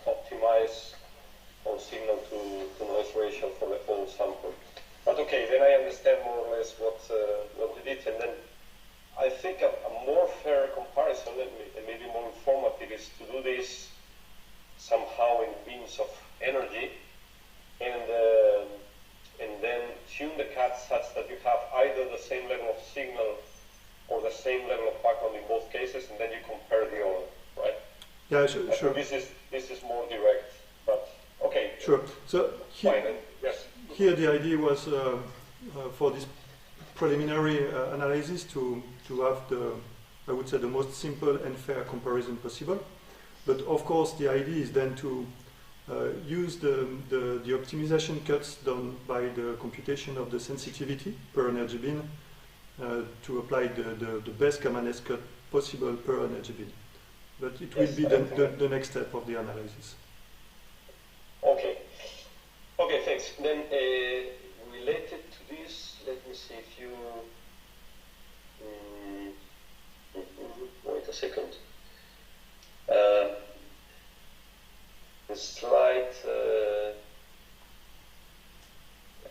optimize on signal to noise ratio for the whole sample. But okay, then I understand more or less what you did, and then I think a more fair comparison and maybe more informative is to do this somehow in beams of energy, and then tune the cut such that you have either the same level of signal or the same level of background in both cases, and then you compare the order, right? Yeah, sure. This is more direct, but okay. Sure. So here, fine, yes. Here the idea was for this preliminary analysis to have the, I would say, the most simple and fair comparison possible. But of course the idea is then to use the optimization cuts done by the computation of the sensitivity per energy bin to apply the best gamma-ness cut possible per energy bin. But it will be the next step of the analysis. Okay. Okay, thanks. Then related to this, let me see if you wait a second. The slide.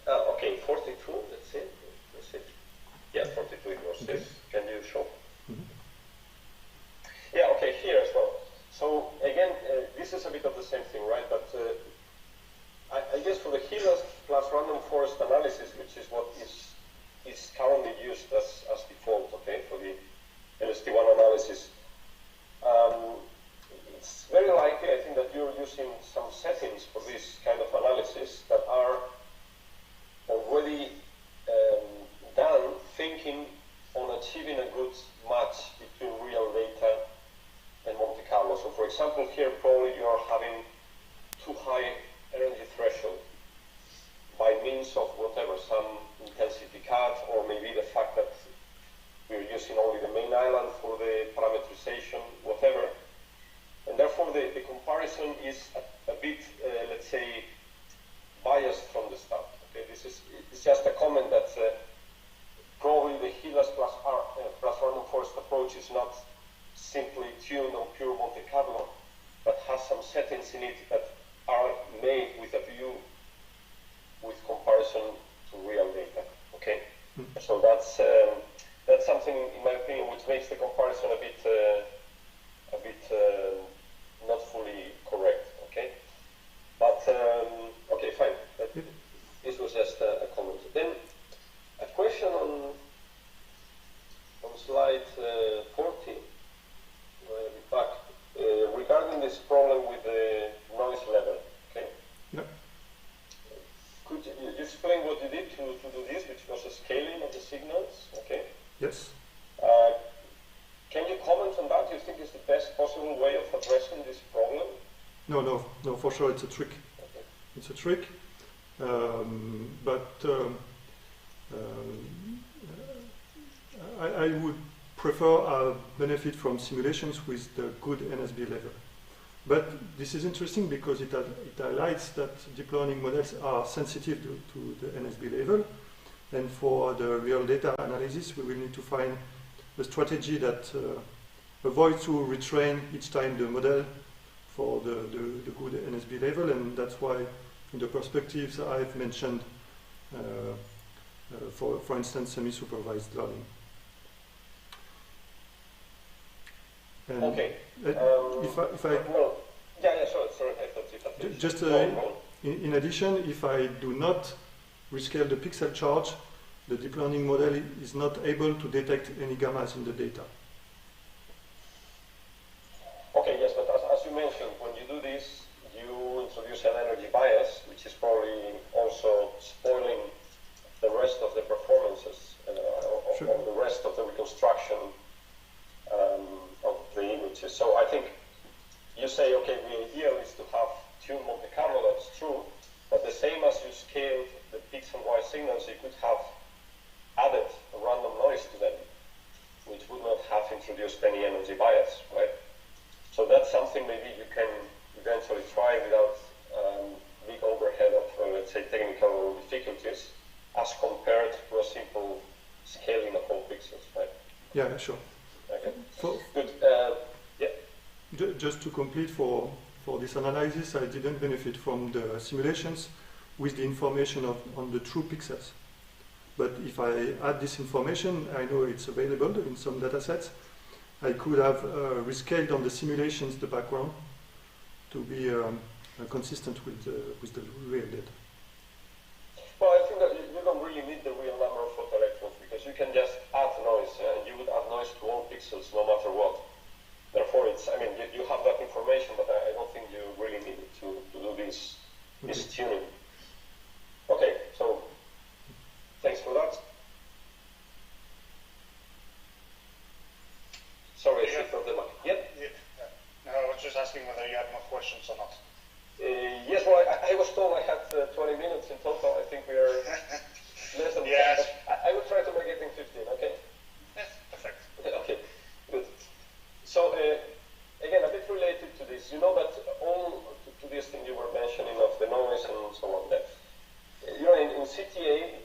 Okay, 42. That's it. That's it. Yeah, 42 it was. Okay. Yes. Can you show? Mm-hmm. Yeah. Okay. Here as well. So again, this is a bit of the same thing, right? But I guess for the Hillas plus random forest analysis, which is what is currently used as default, okay, for the Lst1 analysis, it's very likely, I think, that you're using some settings for this kind of analysis that are already done thinking on achieving a good match between real data and Monte Carlo. So for example, here probably you are having too high energy threshold by means of whatever, some intensity cut, or maybe the fact that we're using only the main island for the parameterization, whatever. And therefore the comparison is a bit, let's say, biased from the start. Okay, it's just a comment that probably the HELAS plus random forest approach is not simply tuned on pure Monte Carlo, but has some settings in it that are made with a view with comparison to real data. Okay, so that's something, in my opinion, which makes the comparison a bit not fully correct. Okay, but okay, fine. This was just a comment. Then a question on slide 14, back, regarding this problem with the noise level. Okay. Yeah. Could you explain what you did to do this, which was a scaling of the signals? Okay. Yes. Can you comment on that? Do you think it's the best possible way of addressing this problem? No, for sure it's a trick. Okay. It's a trick, but I would prefer a benefit from simulations with the good NSB level. But this is interesting because it highlights that deep learning models are sensitive to the NSB level, and for the real data analysis we will need to find a strategy that avoids to retrain each time the model for the good NSB level, and that's why in the perspectives I've mentioned, for instance, semi-supervised learning. And okay. If I well, yeah, sorry, I thought you had finished. just in addition, if I do not rescale the pixel charge, the deep learning model is not able to detect any gammas in the data. Okay, yes, but as you mentioned, when you do this, you introduce an energy bias, which is probably also spoiling the rest of the performances, Sure. of the rest of the reconstruction of the images. So I think you say, okay, the ideal is to have tuned Monte Carlo, that's true, but the same as you scaled the pixel-wise signals, you could have added a random noise to them, which would not have introduced any energy bias, right? So that's something maybe you can eventually try without big overhead of, let's say, technical difficulties, as compared to a simple scaling of all pixels, right? Yeah, sure. Okay. Good. Yeah. Just to complete for this analysis, I didn't benefit from the simulations with the information on the true pixels. But if I add this information, I know it's available in some data sets. I could have rescaled on the simulations the background to be consistent with the real data. Well, I think that you don't really need the real number of photoelectrons because you can just add noise. You would add noise to all pixels no matter what. Therefore, it's, I mean, you have that information, but I don't think you really need it to do this tuning. Okay, so thanks for that. Sorry, I should have the mic. Yep. No, I was just asking whether you had more questions or not. Yes, well, I was told I had 20 minutes in total. I think we are less than 10. Yes. I will try to make it in 15, okay? Yes, perfect. Okay, good. So, again, a bit related to this, you know that all to this thing you were mentioning of the noise and so on, that, you know, in CTA,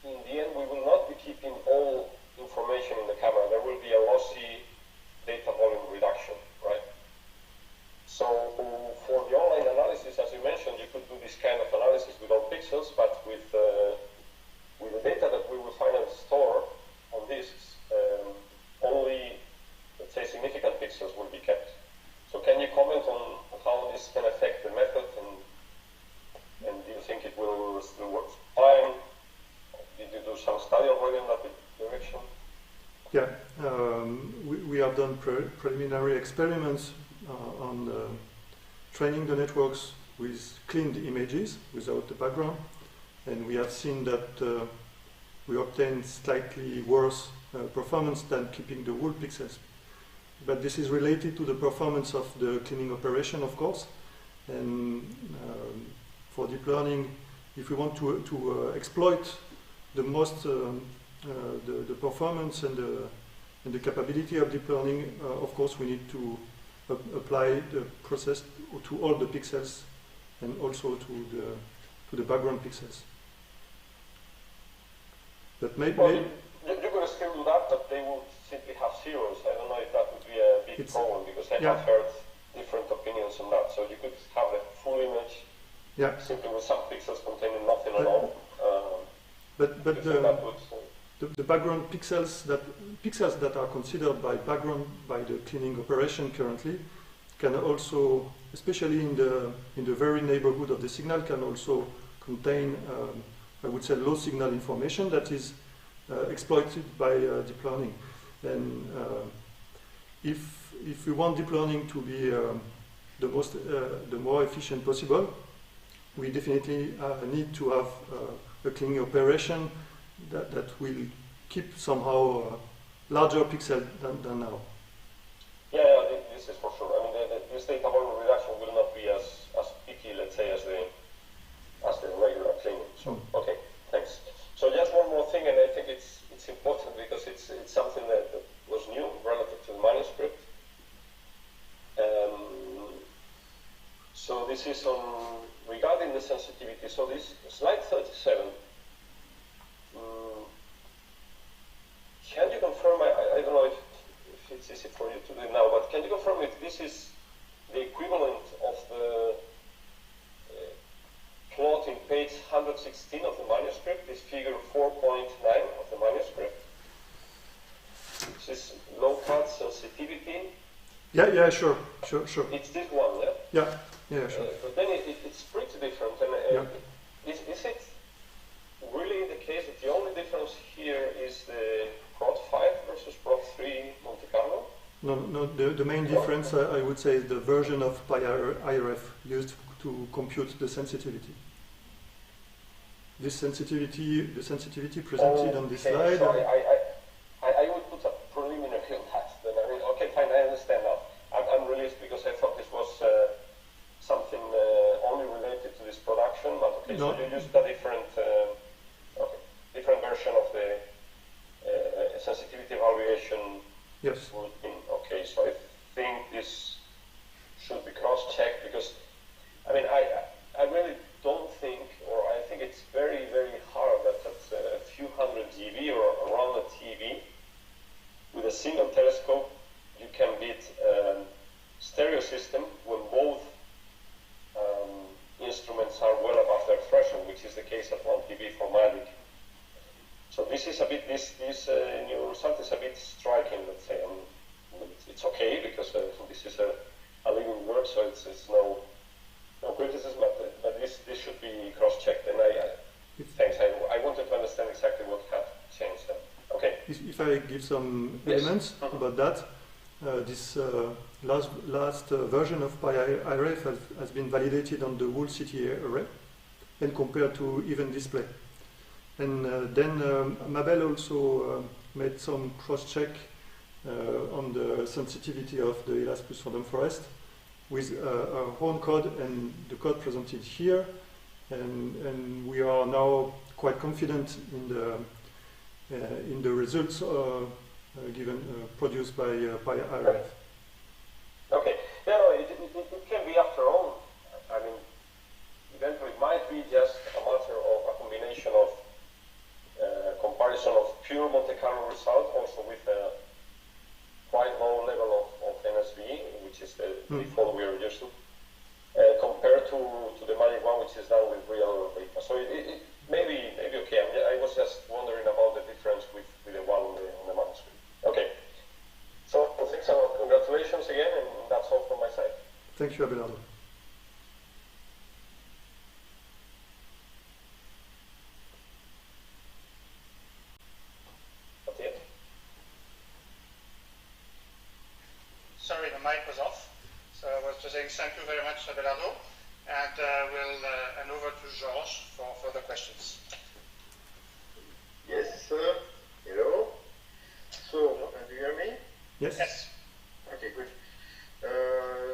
in the end, we will not be keeping all information in the camera. There will be a lossy data volume reduction, right? So for the online analysis, as you mentioned, you could do this kind of analysis without pixels, but with the data that we will finally store on disks, only, let's say, significant pixels will be kept. So can you comment on how this can affect the method, and do you think it will still work fine? Did you do some study already in that direction? Yeah, we have done preliminary experiments on training the networks with cleaned images without the background, and we have seen that we obtain slightly worse performance than keeping the whole pixels. But this is related to the performance of the cleaning operation, of course, and for deep learning, if we want to exploit the most the performance and the capability of deep learning, of course we need to apply the process to all the pixels and also to the background pixels. But maybe you could still do that, but they would simply have zeros. I don't know if that would be a big problem, because I have heard different opinions on that. So you could have the full image simply with some pixels containing nothing at all. But the background pixels that are considered by background by the cleaning operation currently can also, especially in the very neighborhood of the signal, can also contain I would say low signal information that is exploited by deep learning. And if we want deep learning to be the more efficient possible, we definitely need to have a cleaning operation that will keep somehow larger pixel than now. Yeah, this is for sure. I mean, this data volume reduction will not be as picky, let's say, as the regular cleaning. So, okay, thanks. So just one more thing, and I think it's important because it's something that was new relative to the manuscript. So this is on regarding the sensitivity. So this slide 37. Can you confirm? I don't know if it's easy for you to do now, but can you confirm if this is the equivalent of the plot in page 116 of the manuscript, this figure 4.9 of the manuscript? This is low cut sensitivity. Yeah, sure. It's this one, yeah? Yeah, sure. But then it's pretty different. And is it really the case that the only difference here is the prod 5 versus prod 3 Monte Carlo? No, the main difference, I would say, is the version of PyIRF used to compute the sensitivity. The sensitivity presented on this slide. So I would put a preliminary on that. Then I mean, okay, fine, I understand now. I'm relieved because I thought this was something only related to this production, but okay, no. So you used a different version of the sensitivity evaluation. Yes. Routine. Okay, so I think this should be cross-checked because, I mean, I really don't think, or I think it's very, very hard that at a few hundred GeV or around a TeV, with a single telescope, you can beat stereo system when both instruments are well above their threshold, which is the case at 1 TeV for MAGIC. So this is a bit, this new result is a bit striking, let's say. It's okay because this is a living work, so it's no criticism, but this should be cross-checked. And thanks. I wanted to understand exactly what had changed. Okay. If I give some elements about that, this last version of PyIRF has been validated on the whole CTA array and compared to even display. And then Mabel also made some cross-check on the sensitivity of the Lst1 random forest with our own code and the code presented here. And we are now quite confident in the results produced by PyIRF. Okay. No, it can be after all. I mean, eventually it might be just a matter of a combination of comparison of pure Monte Carlo result, also with a quite low level of NSV, which is the default we are used to, compared to the MAGIC one, which is done with real data. So it may be okay. I was just wondering about the difference with the one on the manuscript. Okay. So thanks a lot. Congratulations again, and that's all from my side. Thank you, Abelardo. Sorry, the mic was off. So I was just saying thank you very much, Abelardo, and we'll hand over to Georges for further questions. Yes, sir. Hello. So, do you hear me? Yes. Yes. Okay, good.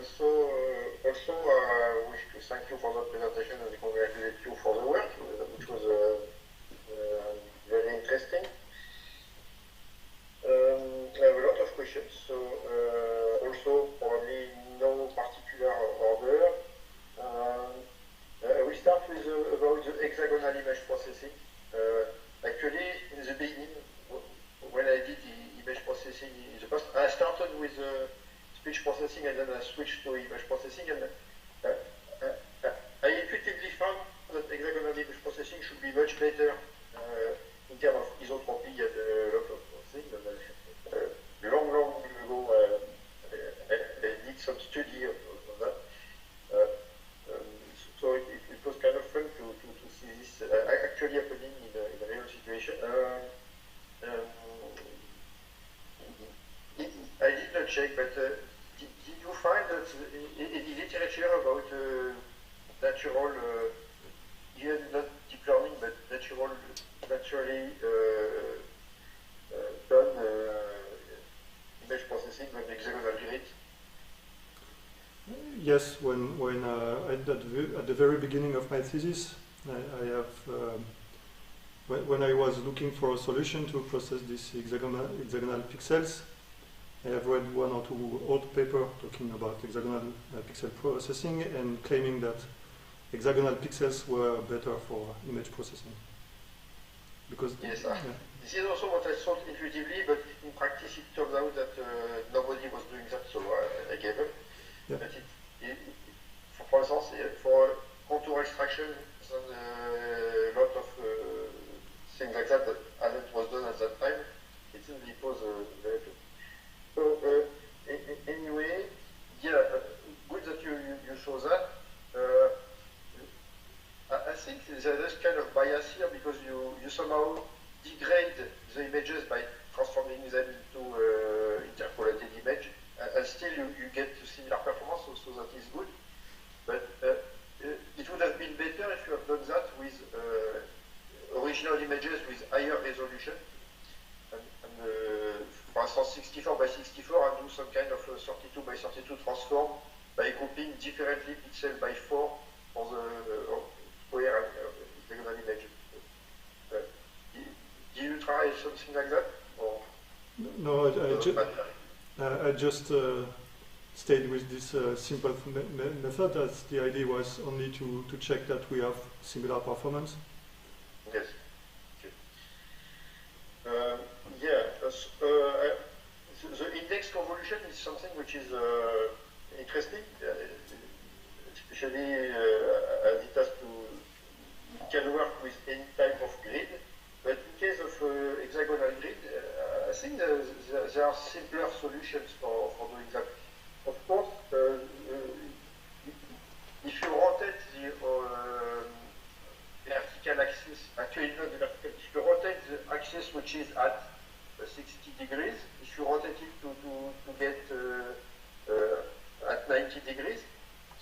Also, I wish to thank you for the presentation and congratulate you for the work, which was very interesting. I have a lot of questions. So, also, probably actually, in the beginning, when I did the image processing in the past, I started with speech processing and then I switched to image processing, and I intuitively found that hexagonal image processing should be much better in terms of isotropy and a lot of things. And long ago, I did some study on that. So it was kind of fun to see this actually happening in a real situation. I did not check, but did you find that in the literature about natural, even not deep learning, but naturally done image processing on hexagonal grid? Yes, when at the very beginning of my thesis, I have when I was looking for a solution to process these hexagonal pixels, I have read one or two old papers talking about hexagonal pixel processing and claiming that hexagonal pixels were better for image processing. Because yes, this is also what I thought intuitively, but in practice it turned out that nobody was doing that, so I gave up. Yeah. But for instance, for contour extraction and a lot of things like that as it was done at that time, it simply was very good. So anyway, yeah, good that you show that. I think there's kind of bias here because you somehow degrade the images by transforming them into interpolated image, and still you get similar performance, so that is good. But it would have been better if you have done that with original images with higher resolution, and for instance 64 by 64, and do some kind of 32 by 32 transform by grouping differently pixel by 4 for the square hexagonal image. Did you try something like that? Or no, I just stayed with this simple method, as the idea was only to check that we have similar performance. Yes. Okay. The index convolution is something which is interesting, especially as it has can work with any type of grid. But in case of hexagonal grid, I think there are simpler solutions for doing that. Of course, if you rotate the vertical axis, actually not the vertical, if you rotate the axis which is at 60 degrees, if you rotate it to get at 90 degrees,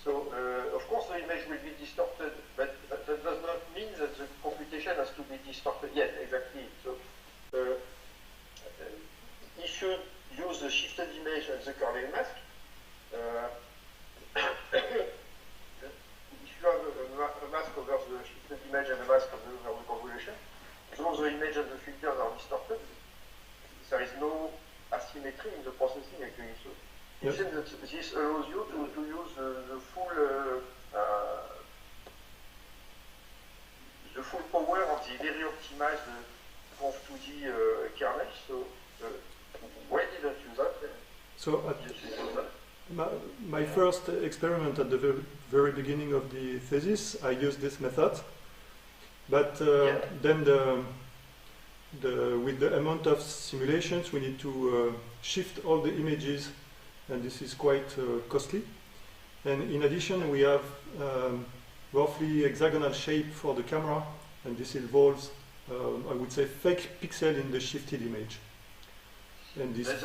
so of course the image will be distorted, but that does not mean that the computation has to be distorted. Yes, exactly. So if you use the shifted image and the curling mask, if you have a mask over the shifted image and a mask over the convolution, though the image and the filters are distorted, there is no asymmetry in the processing actually. So it seems that this allows you to use the full power of the very optimized Conv2D kernel. So why didn't you use that? So my first experiment at the very beginning of the thesis, I used this method, but then with the amount of simulations, we need to shift all the images, and this is quite costly. And in addition, we have roughly hexagonal shape for the camera, and this involves, I would say, fake pixel in the shifted image. And this yes,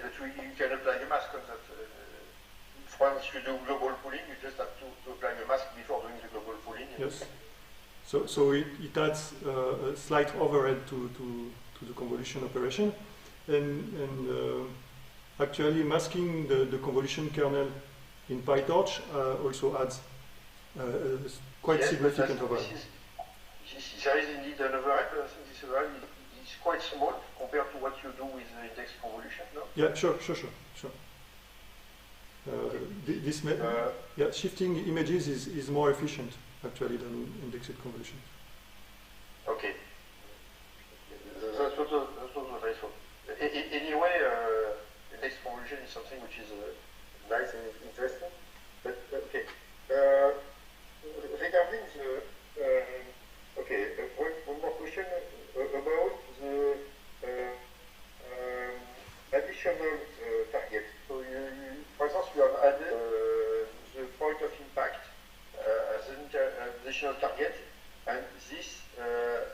but you can apply a mask on that. Once you do global pooling, you just have to apply a mask before doing the global pooling. Yes. So it adds a slight overhead to the convolution operation, and actually masking the convolution kernel in PyTorch also adds quite significant overhead. There is indeed an overhead, but I think this overhead is quite small compared to what you do with the indexed convolution, no? Yeah, sure. Shifting images is more efficient actually than indexed convolution. Okay. several targets. So for instance, you have added the point of impact as an additional target, and this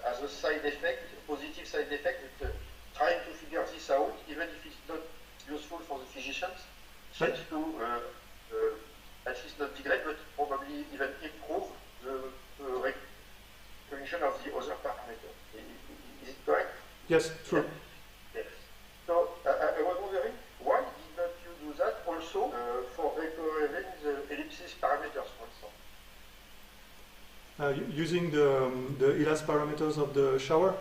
has a side effect, a positive side effect, that trying to figure this out, even if it's not useful for the physicians, tends to at least not degrade, but probably even improve the recognition of the other parameter. Is it correct? Yes, true. Yes. So I was wondering, why did not you do that also for recovering the ellipsis parameters, for instance? Using the ELAS parameters of the shower,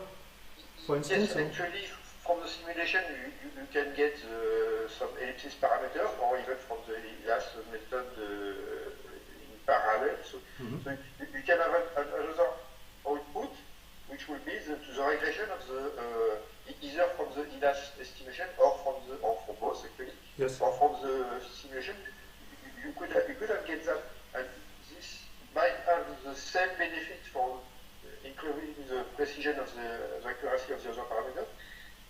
for instance? Yes, actually, from the simulation, you can get some ellipsis parameters, or even from the ELAS method in parallel. So, so you can have another output, which will be the regression of the either from the ELAS estimation or from both actually, yes, or from the simulation. You could have get that, and this might have the same benefit for increasing the precision of the accuracy of the other parameters,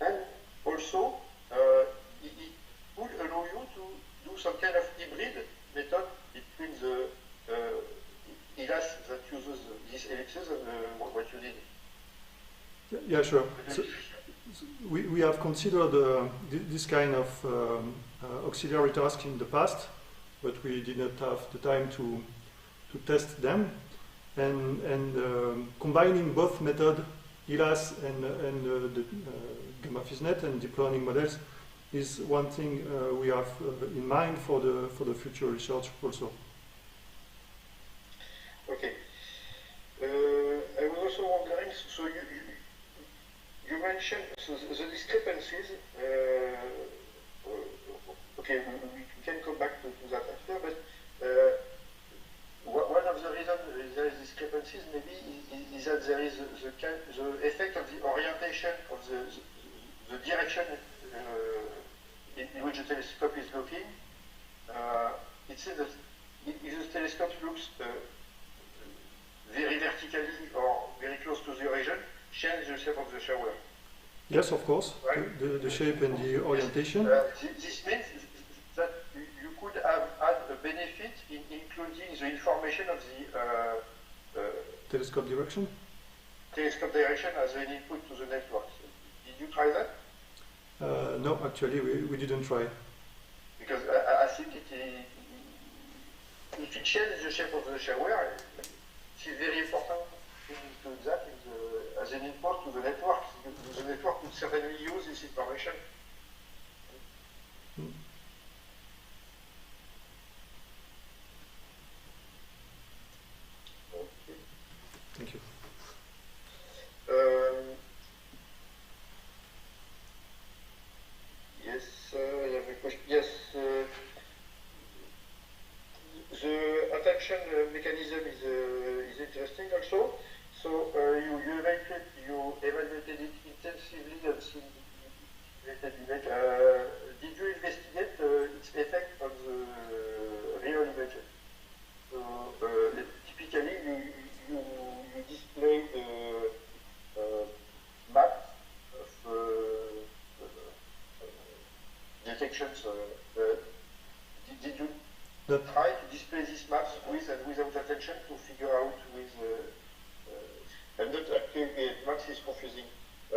and also it would allow you to do some kind of hybrid method between the ELAS that uses these ellipses and what you need. Yeah, sure. So we have considered this kind of auxiliary task in the past, but we did not have the time to test them. And combining both method, ELAS and the gamma FISNet and deep learning models is one thing we have in mind for the future research also. Okay. I was also wondering, so you mentioned so the discrepancies. Okay, we can come back to that after, but one of the reasons there is discrepancies maybe is that there is the effect of the orientation of the direction in which the telescope is looking. It says that if the telescope looks very vertically or very close to the horizon, change the shape of the shower. Yes, of course, right? the shape and the orientation. This means that you could have had a benefit in including the information of the telescope direction? Telescope direction as an input to the network. Did you try that? No, actually we didn't try. Because I think if it changes the shape of the shower, it is very important to include that as an input to the network. The network would certainly use this information. Okay. Thank you. Yes, I have a question. Yes, the attention mechanism is interesting also. So you evaluated it intensively and simulated image. Did you investigate its effect on the real images? So typically you display the map of detections. Did you try to display these maps with and without attention to figure out with and not actually maps is confusing. I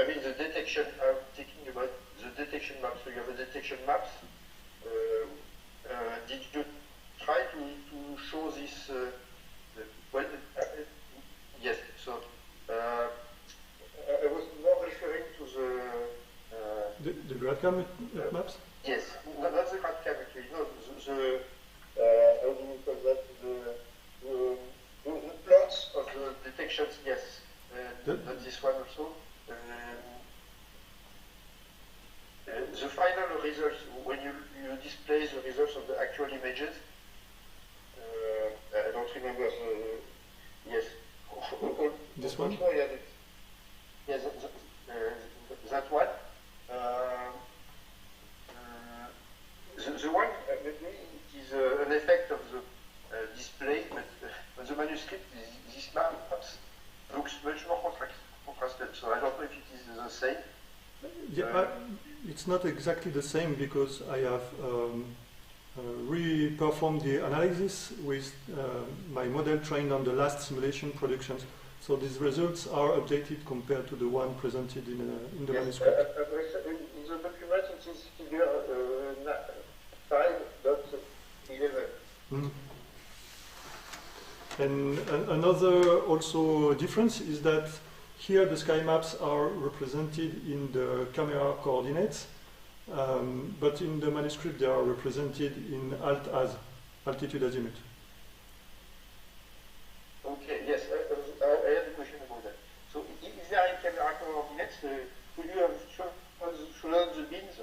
mean the detection. I'm thinking about the detection maps. So you have a detection maps. Did you try to show this? Well, yes. So I was more referring to the GradCam maps. Yes, not the GradCam actually. No, how do you call that? The plots of the detections. Yes, not this one also. The final results, when you display the results of the actual images, I don't remember. Yes. This one? Yes, that one. The one maybe is an effect of the display, but on the manuscript, this maps looks much more contrasted. it's not exactly the same because I have re-performed the analysis with my model trained on the last simulation productions. So these results are updated compared to the one presented in the manuscript. In the document it is figure 5.11. Mm. And another also difference is that here the sky maps are represented in the camera coordinates, but in the manuscript they are represented in altitude azimuth. Okay, yes, I have a question about that. So is there any camera coordinates? Could you have shown the beams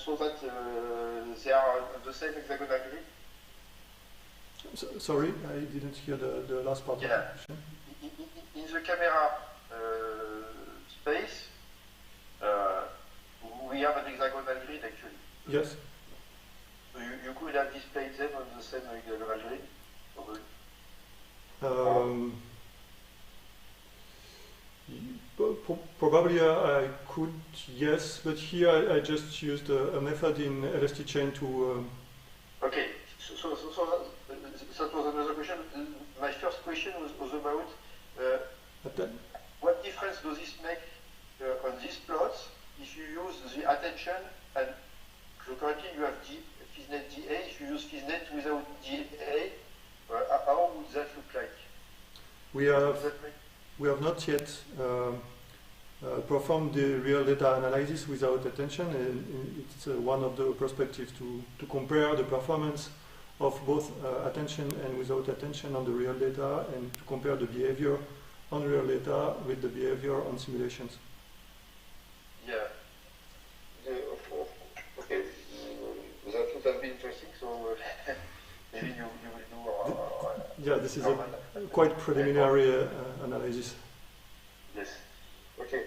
so that they are on the same hexagonal grid? Sorry, I didn't hear the last part of the question. In the camera space, we have an hexagonal grid actually. Yes. So you could have displayed them on the same hexagonal grid? Probably I could, yes, but here I just used a method in LST chain to... Okay, so that was another question. My first question was about what difference does this make on these plots if you use the attention and so currently you have FISNet DA, if you use FISNet without DA, how would that look like? We have not yet performed the real data analysis without attention, and it's one of the perspectives to compare the performance of both attention and without attention on the real data, and to compare the behavior on real data with the behavior on simulations. Yeah. Okay. That would have been interesting. So maybe you will do. Yeah, this is a quite preliminary analysis. Yes. Okay.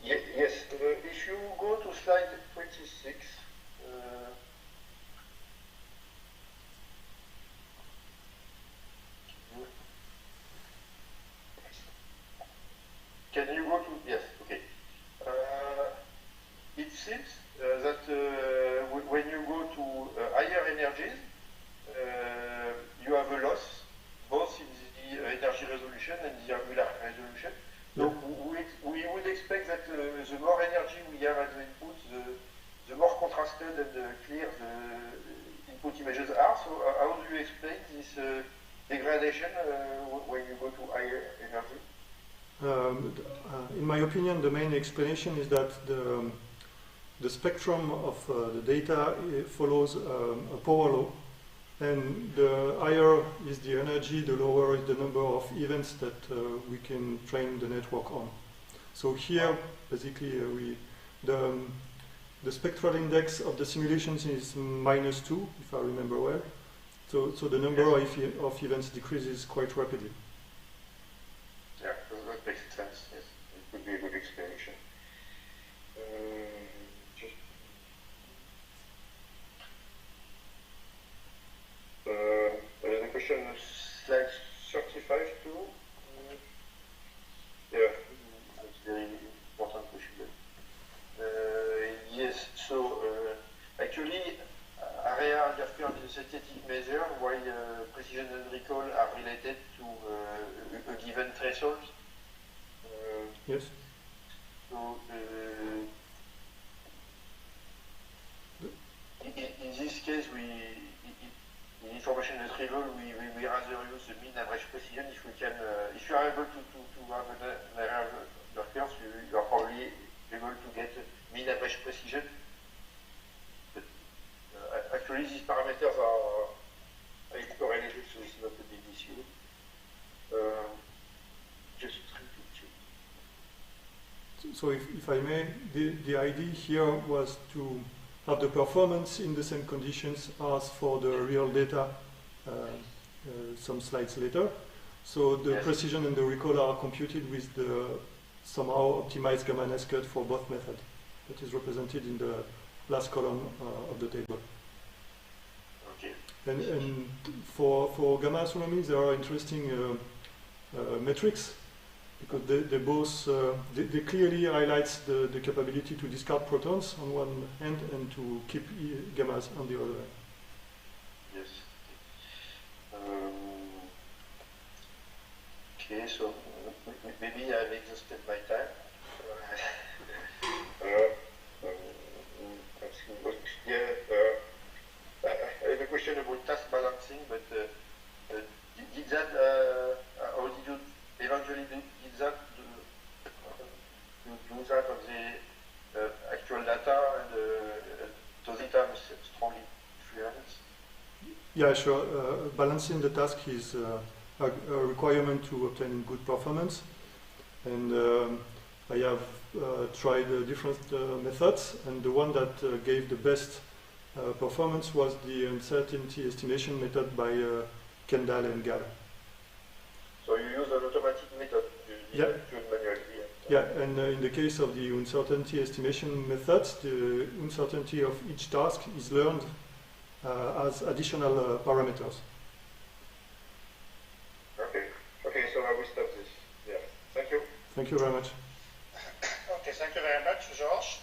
Yes, if you go to slide 26, can you go to, yes, okay. It seems that when you go to higher energies, you have a loss, both in the energy resolution and the angular resolution. So we would expect that the more energy we have as the input, the more contrasted and clear the input images are. So how do you explain this degradation when you go to higher energy? In my opinion, the main explanation is that the spectrum of the data follows a power law, and the higher is the energy, the lower is the number of events that we can train the network on. So here, basically, the spectral index of the simulations is -2, if I remember well. So the number of events decreases quite rapidly. Yeah, that makes sense. Yes, it would be a good explanation. There is a question on slide 35 too. Yeah, that's a very important question. Yes, so actually, area interference is a synthetic measure, while precision and recall are related to a given threshold. Yes. So in this case, in information retrieval, we rather use the mean average precision. If we can, if you are able to have an area interference, you are probably able to get mean average precision. But actually, these parameters are highly correlated, so it's not a big issue. Just so if I may, the idea here was to have the performance in the same conditions as for the real data some slides later. So the precision and the recall are computed with the somehow optimized gamma S cut for both methods. That is represented in the last column of the table. Okay. And for gamma astronomy, there are interesting metrics, because they both they clearly highlight the capability to discard protons on one hand and to keep gammas on the other hand. Yes. Okay, so maybe I've exhausted my time. I have a question about task balancing, but did that, or did you eventually did that do that on the actual data, and those data strongly influence? Yeah, sure. Balancing the task is a requirement to obtain good performance, and I have tried different methods, and the one that gave the best performance was the uncertainty estimation method by Kendall and Gall. So you use an automatic method? You Yeah. do it manually? Yeah, and in the case of the uncertainty estimation method, the uncertainty of each task is learned as additional parameters. Okay, so I will stop this. Yeah, thank you. Thank you very much. Okay, thank you very much, George.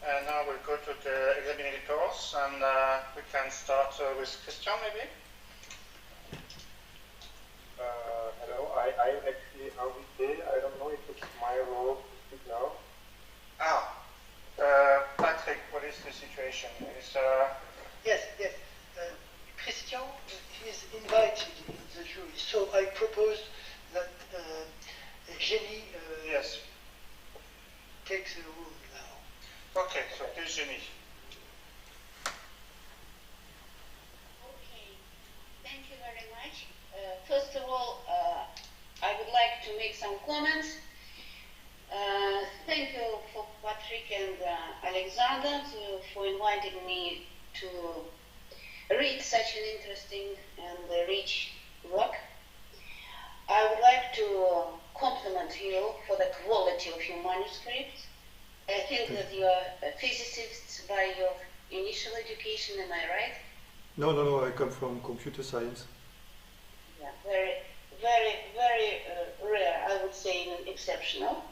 And now we'll go to the examining course, and we can start with Christian, maybe. Hello, I'm actually invité. I don't know if it's my role to speak now. Patrick, what is the situation? Yes. Christian is invited in the jury, so I propose that Jenny Yes. takes the room now. Okay, so please, Jenny. Okay, thank you very much. First of all, I would like to make some comments. Thank you for Patrick and Alexander for inviting me to read such an interesting and rich work. I would like to compliment you for the quality of your manuscript. I think that you are physicists by your initial education, am I right? No, I come from computer science. Yeah, very rare, I would say, and exceptional.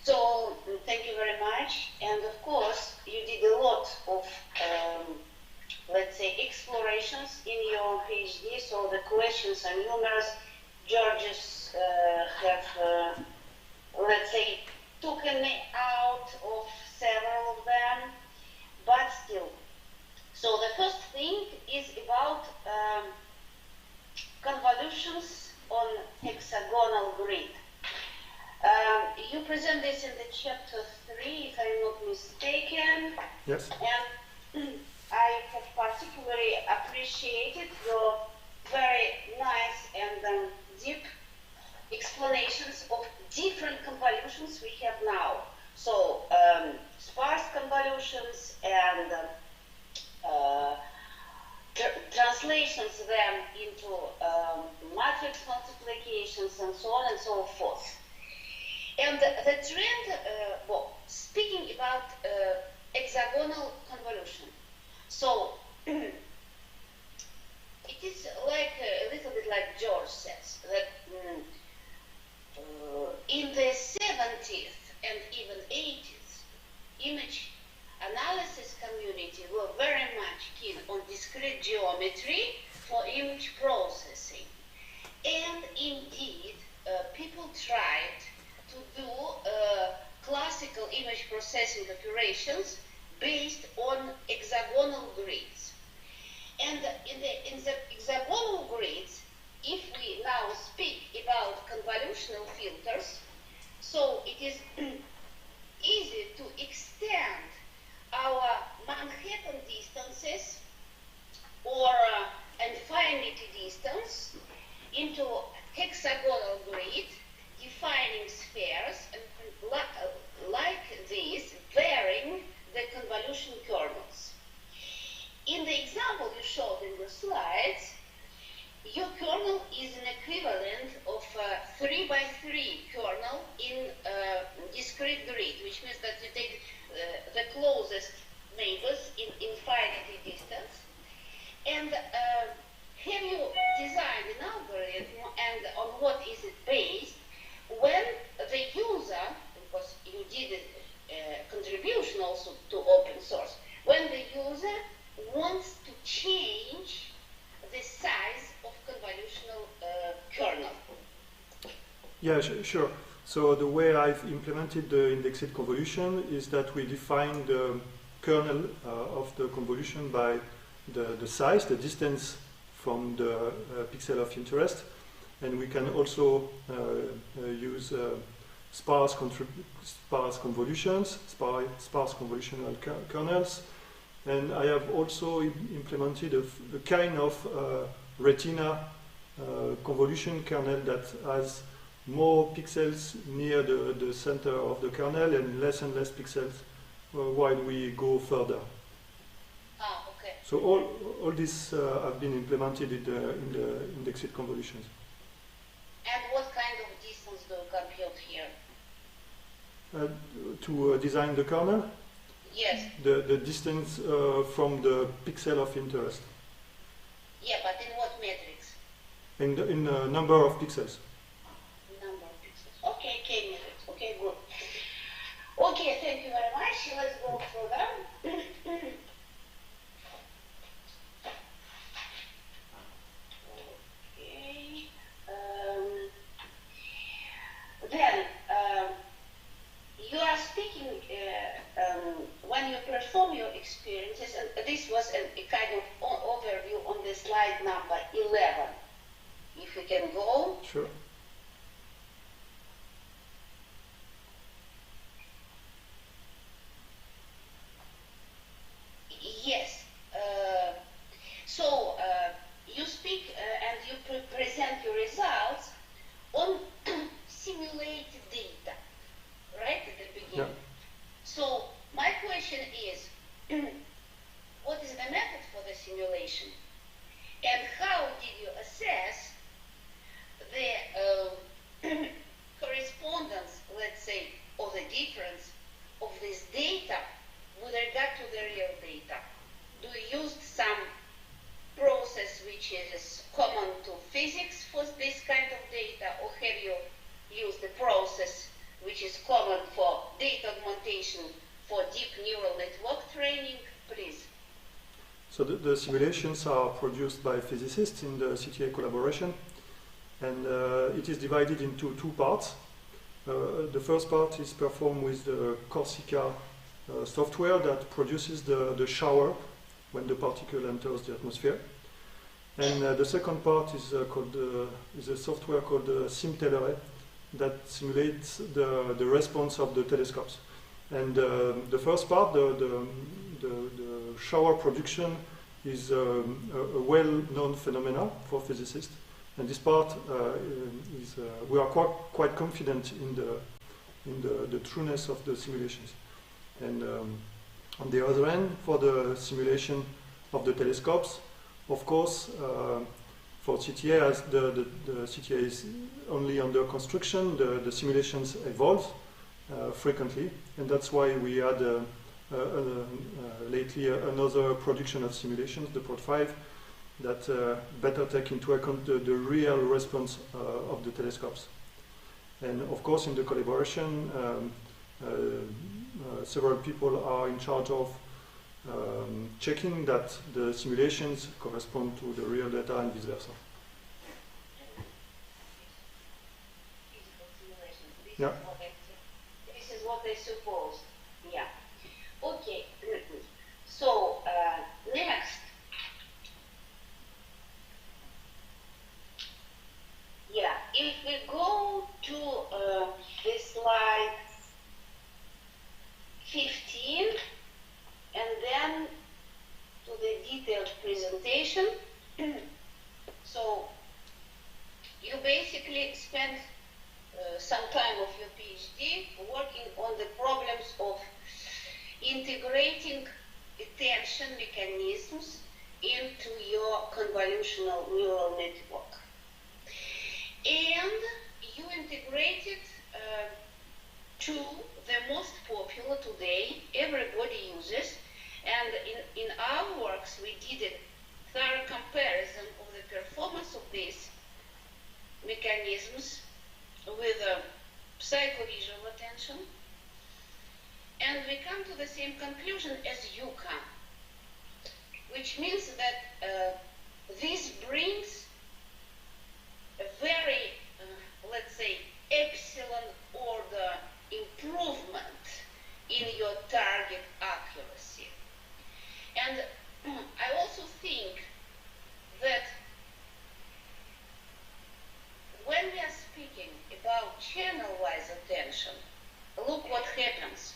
So, thank you very much. And of course, you did a lot of, let's say, explorations in your PhD, so the questions are numerous. Georges have, let's say, taken me out of several of them, but still. So the first thing is about convolutions on hexagonal grid. You present this in the chapter 3, if I'm not mistaken. Yes. And I have particularly appreciated your very nice and deep explanations of different convolutions we have now. So sparse convolutions and translations them into matrix multiplications and so on and so forth. And the trend, speaking about hexagonal convolution. So it is like a little bit like George says, that in the 70s and even 80s, image analysis community were very much keen on discrete geometry for image processing. And indeed, people tried to do classical image processing operations based on hexagonal grids. And in the hexagonal grids, if we now speak about convolutional filters, so it is easy to extend our Manhattan distances or infinity distance into hexagonal grid, defining spheres and like this, varying the convolution kernels. In the example you showed in the slides, your kernel is an equivalent of a 3x3 kernel in discrete grid, which means that you take the closest neighbors in infinity distance. And have you designed an algorithm, and on what is it based, when the user, because you did a contribution also to open source, when the user wants to change the size of convolutional kernel? Yeah, sure. So the way I've implemented the indexed convolution is that we define the kernel of the convolution by the size, the distance from the pixel of interest, and we can also use sparse convolutions, sparse convolutional kernels, and I have also implemented a kind of retina convolution kernel that has more pixels near the center of the kernel and less pixels while we go further. Ah, okay. So all this have been implemented in the indexed convolutions. And what kind of distance do you compute here? To design the kernel? Yes. The distance from the pixel of interest. Yeah, but in what metrics? In the number of pixels. Number of pixels. Okay, K metrics. Okay, good. Okay, thank you very much. Let's go further. Okay. Then you are speaking when you perform your experiences, and this was a kind of overview on the slide number 11. If we can go. Sure. Yes. So you speak and you present your results on simulated data, right at the beginning. Yeah. So my question is, what is the method for the simulation, and how did you assess the correspondence, let's say, or the difference of this data with regard to the real data? Do you use some process which is common to physics for this kind of data, or have you used the process which is common for data augmentation for deep neural network training? Please. So the simulations are produced by physicists in the CTA collaboration, and it is divided into two parts. The first part is performed with the Corsica software that produces the shower when the particle enters the atmosphere. And the second part is a software called SimTelere that simulates the response of the telescopes. And the first part, the shower production, is a well-known phenomenon for physicists. And this part we are quite confident in the trueness of the simulations. And on the other hand, for the simulation of the telescopes, of course, for CTA, as the CTA is only under construction, the simulations evolve frequently, and that's why we had lately another production of simulations, the Prod 5, that better take into account the real response of the telescopes. And of course, in the collaboration, several people are in charge of checking that the simulations correspond to the real data and vice versa. Yeah. This is what I supposed. Yeah. Okay. So next. Yeah. If we go to the slide 15 and then to the detailed presentation. So you basically spent some time of your PhD working on the problems of integrating attention mechanisms into your convolutional neural network. And you integrated two, the most popular today, everybody uses, And in our works, we did a thorough comparison of the performance of these mechanisms with psychovisual attention, and we come to the same conclusion as you come, which means that this brings a very, let's say, epsilon order improvement in your target accuracy. And I also think that when we are speaking about channel-wise attention, look what happens.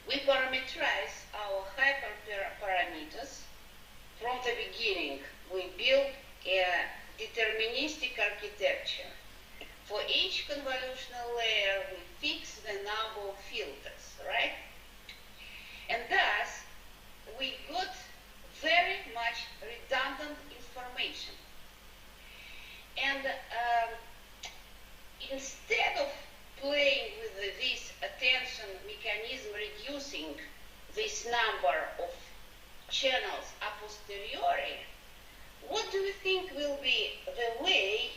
We parameterize our hyperparameters. From the beginning, we build a deterministic architecture. For each convolutional layer, we fix the number of filters, right? And thus, we got very much redundant information. And instead of playing with this attention mechanism, reducing this number of channels a posteriori, what do you think will be the way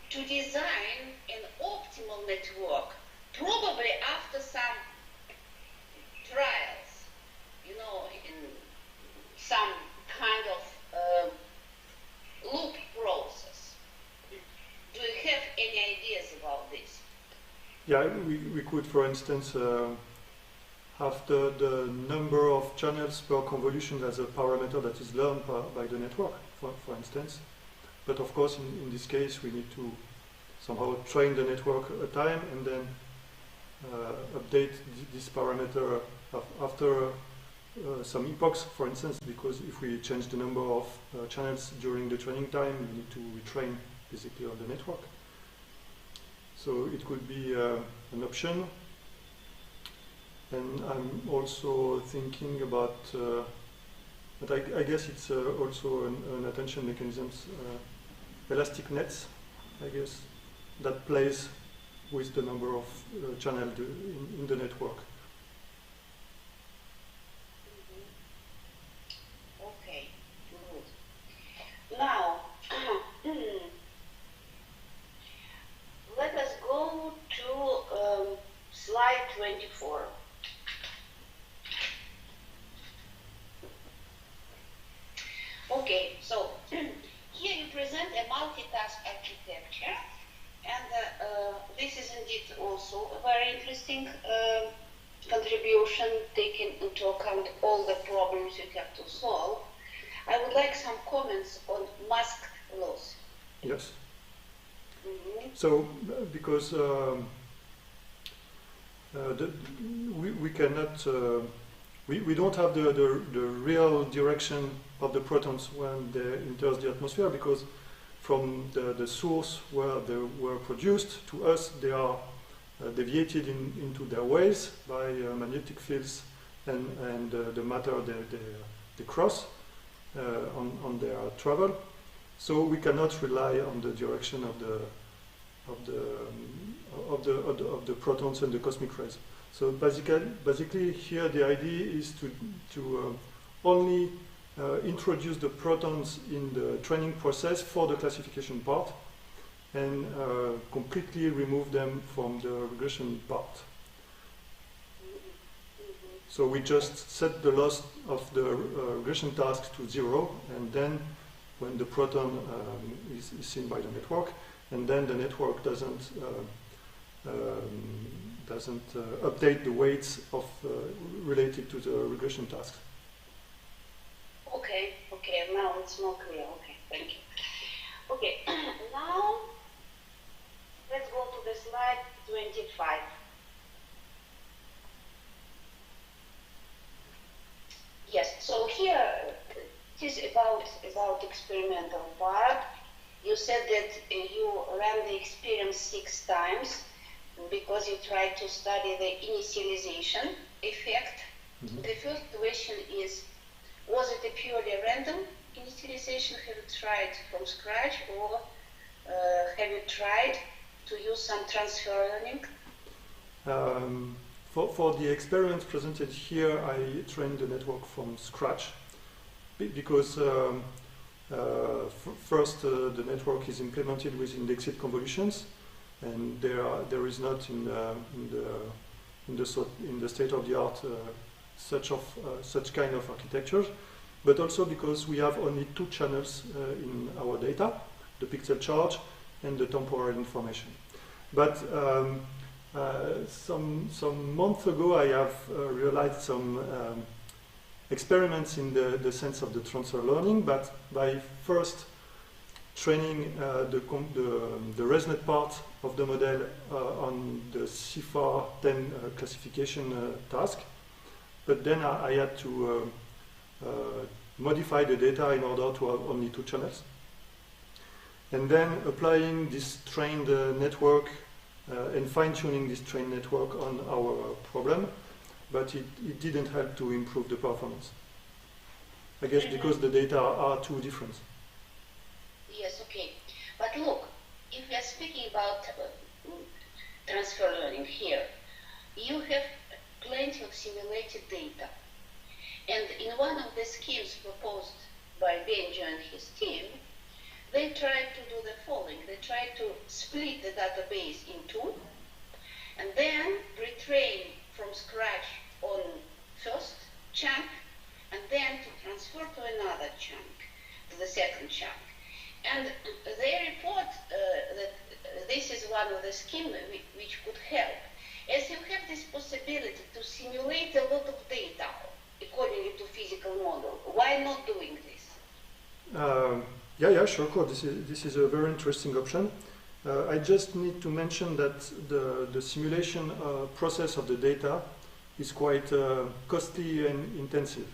to design an optimal network, probably after some trials, you know, in some kind of loop process? Do you have any ideas about this? Yeah, we could, for instance, have the number of channels per convolution as a parameter that is learned by the network, for instance. But of course, in this case, we need to somehow train the network a time and then update this parameter after some epochs, for instance, because if we change the number of channels during the training time, we need to retrain basically on the network. So it could be an option. And I'm also thinking about, but I guess it's also an attention mechanisms, elastic nets, I guess, that plays with the number of channels in the network. Okay, good. Now, let us go to slide 24. Okay, so here you present a multitask architecture, and this is indeed also a very interesting contribution, taking into account all the problems you have to solve. I would like some comments on masked loss. Yes. Mm-hmm. So, because we cannot, we don't have the real direction of the protons when they enter the atmosphere, because from the source where they were produced to us, they are deviated into their ways by magnetic fields and the matter they cross on their travel. So we cannot rely on the direction of the protons and the cosmic rays. So basically here the idea is to only introduce the protons in the training process for the classification part and completely remove them from the regression part. So we just set the loss of the regression task to 0, and then when the proton is seen by the network, and then the network doesn't update the weights of related to the regression tasks. Okay, now it's more clear. Okay, thank you. Okay, now let's go to the slide 25. Yes, so here it is about experimental part. You said that you ran the experiment 6 times because you tried to study the initialization effect. Mm-hmm. The first question is, was it a purely random initialization? Have you tried from scratch, or have you tried to use some transfer learning? For the experiments presented here, I trained the network from scratch because first the network is implemented with indexed convolutions, and there is not in the state-of-the-art such kind of architectures, but also because we have only two channels in our data, the pixel charge and the temporal information. But some months ago, I have realized some experiments in the sense of the transfer learning, but by first training the ResNet part of the model on the CIFAR 10 classification task. But then I had to modify the data in order to have only two channels. And then applying this trained network and fine-tuning this trained network on our problem, but it didn't help to improve the performance. I guess because the data are too different. Yes, okay. But look, if we are speaking about transfer learning here, you have plenty of simulated data. And in one of the schemes proposed by Benjo and his team, they tried to do the following. They tried to split the database in two, and then retrain from scratch on first chunk, and then to transfer to another chunk, to the second chunk. And they report that this is one of the schemes which could help. As you have this possibility to simulate a lot of data according to physical model, why not doing this? Yeah, sure, cool. This is a very interesting option. I just need to mention that the simulation process of the data is quite costly and intensive.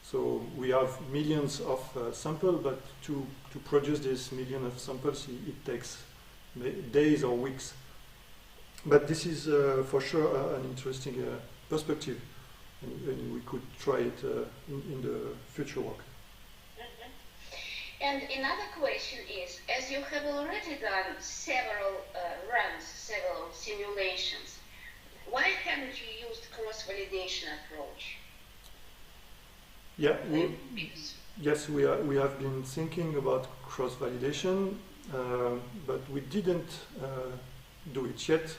So we have millions of samples, but to produce this million of samples, it takes days or weeks. But this is for sure an interesting perspective, and we could try it in the future work. And another question is, as you have already done several runs, several simulations, why haven't you used cross-validation approach? Yeah, yes, we have been thinking about cross-validation, but we didn't do it yet,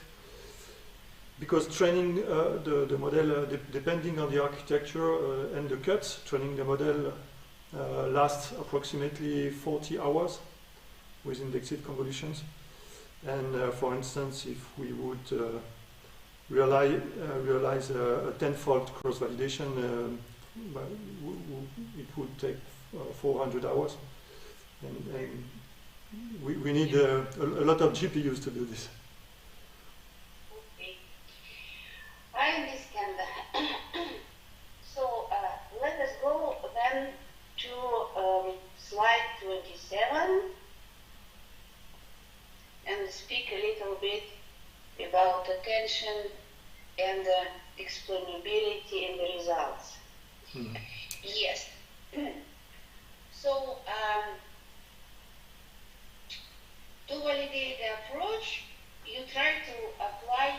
because training the model, depending on the architecture and the cuts, training the model lasts approximately 40 hours with indexed convolutions. And for instance, if we would realize a tenfold cross-validation, it would take 400 hours. And we need a lot of GPUs to do this. Okay. I understand that. So let us go then to slide 27 and speak a little bit about attention and explainability and the results. Mm-hmm. Yes. So to validate the approach, you try to apply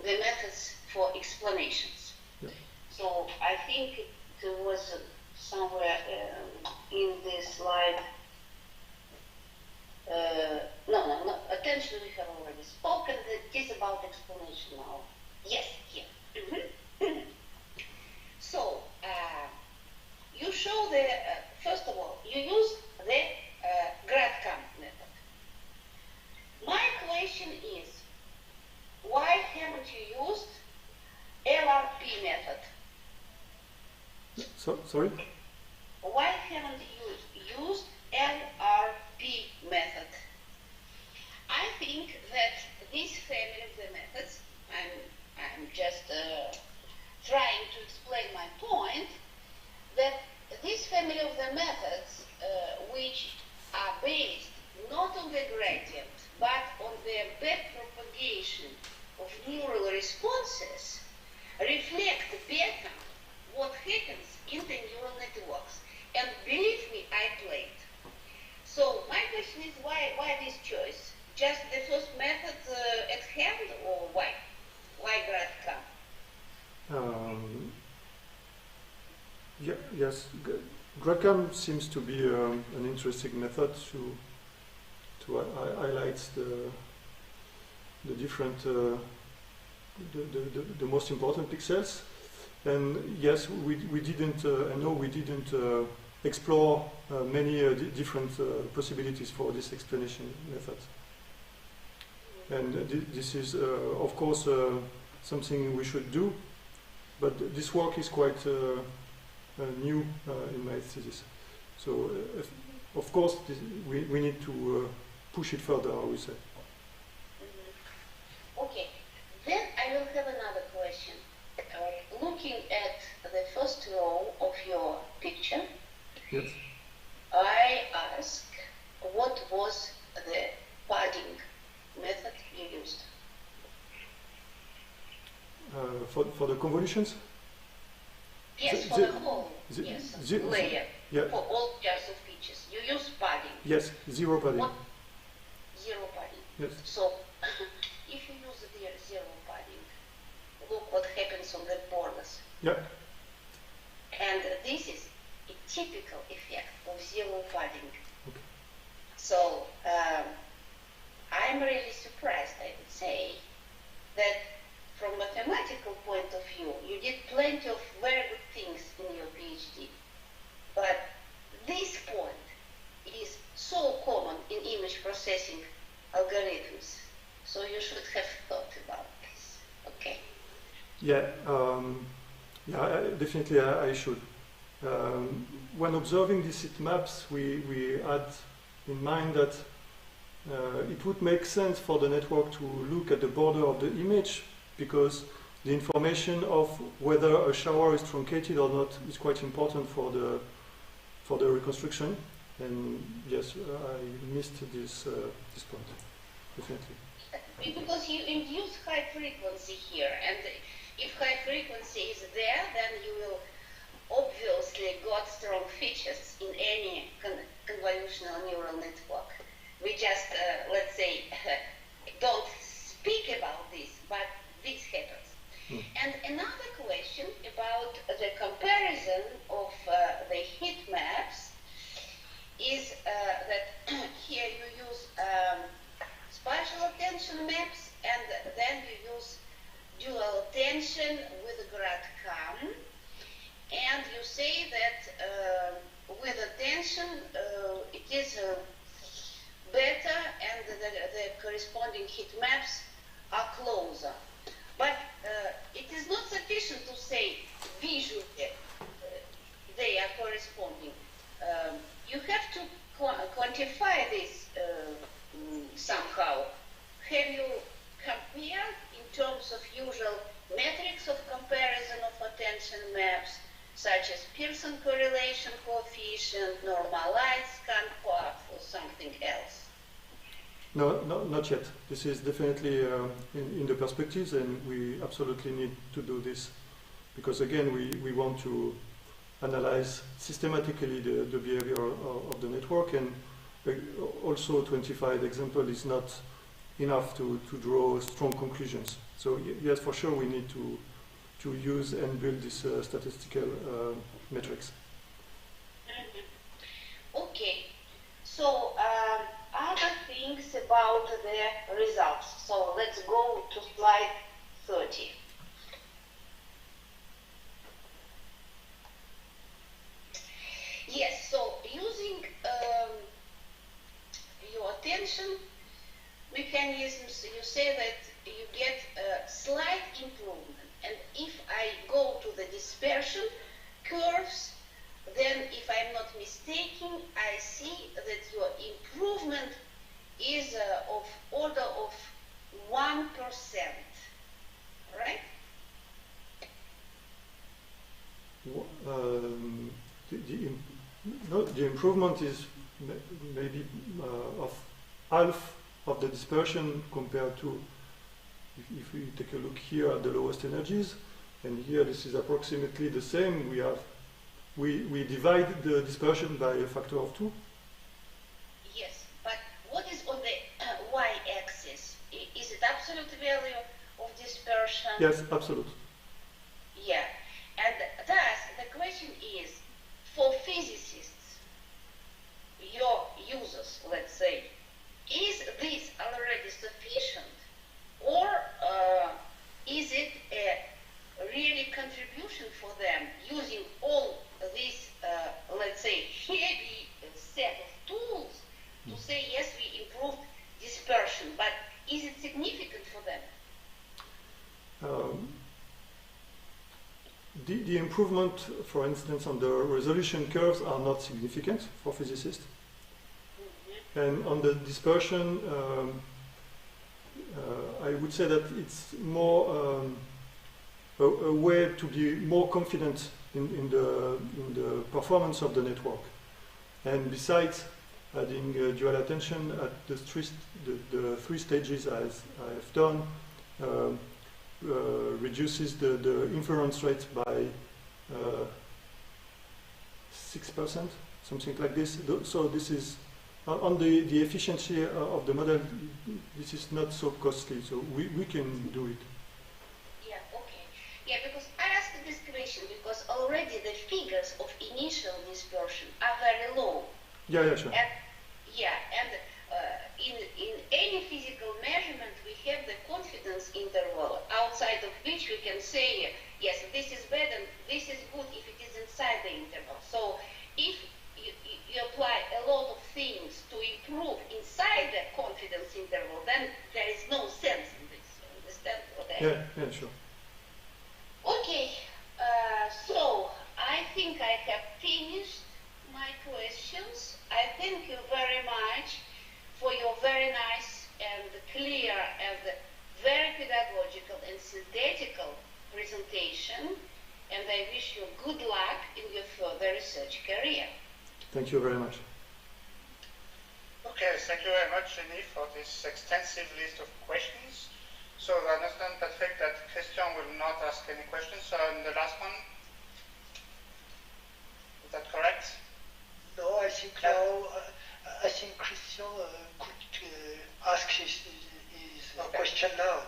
the methods for explanations. Yeah. So I think it was somewhere in this slide. No. Attention, we have already spoken. It is about explanation now. Yes, here. Mm-hmm. So you show the first of all, you use the GradCam method. My question is, why haven't you used LRP method? Sorry? Why haven't you used LRP method? I think that this family of the methods, I'm just trying to explain my point, that this family of the methods, which are based not on the gradient, but on the backpropagation of neural responses, reflect better what happens in the neural networks. And believe me, I played. So my question is, why this choice? just the first method at hand, or why? Why GradCam? Yes, GradCam seems to be an interesting method to highlight the different, the most important pixels. And yes, we didn't, I know we didn't explore many different possibilities for this explanation method. And this is, of course, something we should do, but this work is quite new in my thesis. So, of course, we need to push it further, I would say. Okay, then I will have another question. Looking at the first row of your picture, yes. I ask, what was the padding method you used? For the convolutions? Yes, for the whole layer, yeah. for all pairs of features. You use padding. Yes, zero padding. Zero padding. Yes. So, if you use the zero padding, look what happens on the borders. Yeah. And this is a typical effect of zero padding. Okay. So, I'm really surprised, I would say, that from a mathematical point of view, you did plenty of very good things in your PhD. But this point is so common in image processing algorithms. So you should have thought about this. Okay. Yeah, definitely I should. When observing these heat maps, we had in mind that it would make sense for the network to look at the border of the image, because the information of whether a shower is truncated or not is quite important for the reconstruction. And yes, I missed this point, definitely. Because you induce high frequency here, and if high frequency is there, then you will obviously got strong features in any convolutional neural network. We just, let's say, don't speak about this, but this happens. And another question about the comparison of the heat maps is that here you use spatial attention maps, and then you use dual attention with GradCam, and you say that with attention it is better, and the corresponding heat maps are closer. But it is not sufficient to say visually they are corresponding. You have to quantify this somehow. Have you compared in terms of usual metrics of comparison of attention maps, such as Pearson correlation coefficient, normalized scan path, or something else? No, not yet. This is definitely in the perspectives, and we absolutely need to do this, because again, we want to analyze systematically the behavior of the network, and also 25 example is not enough to draw strong conclusions. So yes, for sure, we need to use and build these statistical metrics. Okay, so other things about the results. So let's go to slide 30. Yes, so using your attention mechanisms, you say that you get a slight improvement. And if I go to the dispersion curves, then if I'm not mistaken, I see that your improvement is of order of 1%, right? The improvement is maybe of half of the dispersion compared to, if we take a look here at the lowest energies, and here this is approximately the same. We divide the dispersion by a factor of 2. Yes, but what is on the y absolute value of dispersion? Yes, absolute. Yeah. And thus, the question is, for physicists, your users, let's say, is this already sufficient? Or is it a really contribution for them using all this, let's say, heavy set of tools to say, yes, we improved dispersion, but is it significant for them? The improvement, for instance, on the resolution curves are not significant for physicists. And on the dispersion, I would say that it's more a way to be more confident in the performance of the network. And besides adding dual attention at the three stages as I have done, reduces the inference rate by 6%, something like this. So this is on the efficiency of the model. This is not so costly, so we can do it. Yeah, okay. Yeah, because I asked this question because already the figures of initial dispersion are very low. Yeah, sure. And, in any physical measurement, we have the confidence interval outside of which we can say, yes, this is bad and this is good if it is inside the interval. So if you apply a lot of things to improve inside the confidence interval, then there is no sense in this. You understand what I mean? Yeah, sure. Okay, so I think I have finished my questions. I thank you very much for your very nice and clear and very pedagogical and synthetical presentation, and I wish you good luck in your further research career. Thank you very much. Okay, thank you very much, Jenny, for this extensive list of questions. So I understand, Patrick, that Christian will not ask any questions on the last one. Is that correct? No, I think now, I think Christian could ask his question now.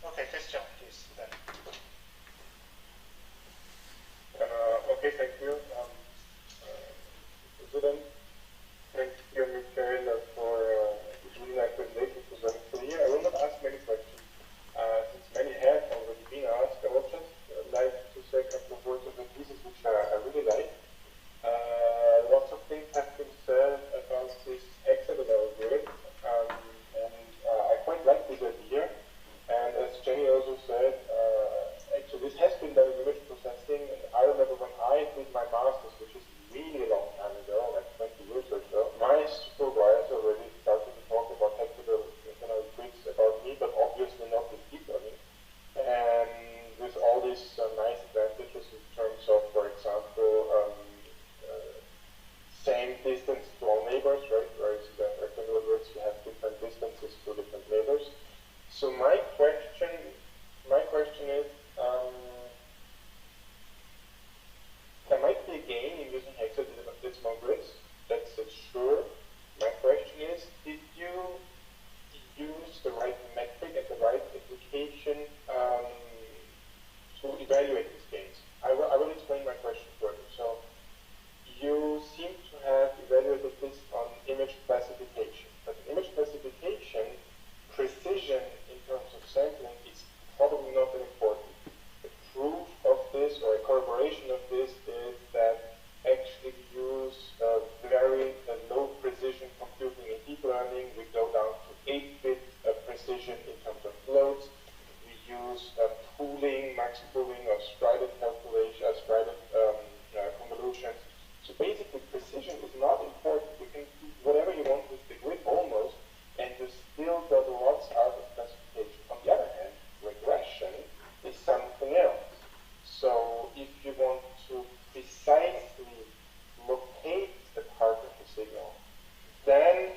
Okay, Christian, please. Then. Okay, thank you. President, thank you, Mikaël, for this really nice presentation. It was very clear. I will not ask many questions, since many have already been asked. I would just like to say a couple of words of the thesis, which I really like. Lots of things have been said about this hexagonal grid, and I quite like this idea. And as Jenny also said, actually this has been done in image processing. And I remember when I did my master's, which is really a long time ago, like 20 years or so, my supervisor already started to talk about hexagonal grids about me, but obviously not with deep learning. And with all these nice advantages in terms of, for example, same distance to all neighbors, right? Whereas the rectangular grids, you have different distances to different neighbors. So my question is, there might be a gain in using hexadecimal grids. That's sure. My question is, did you use the right metric and the right application to evaluate these gains? I will explain my question further. So you seem to have evaluated this on image classification. But image classification, precision in terms of sampling is probably not that important. The proof of this, or a corroboration of this, is that actually we use very low precision computing in deep learning. We go down to 8-bit precision in terms of floats. We use pooling, max pooling, or strided calculation, strided convolutions. So basically, precision is not important. You can do whatever you want with the grid almost, and you still got lots out of classification. On the other hand, regression is something else. So if you want to precisely locate the part of the signal, then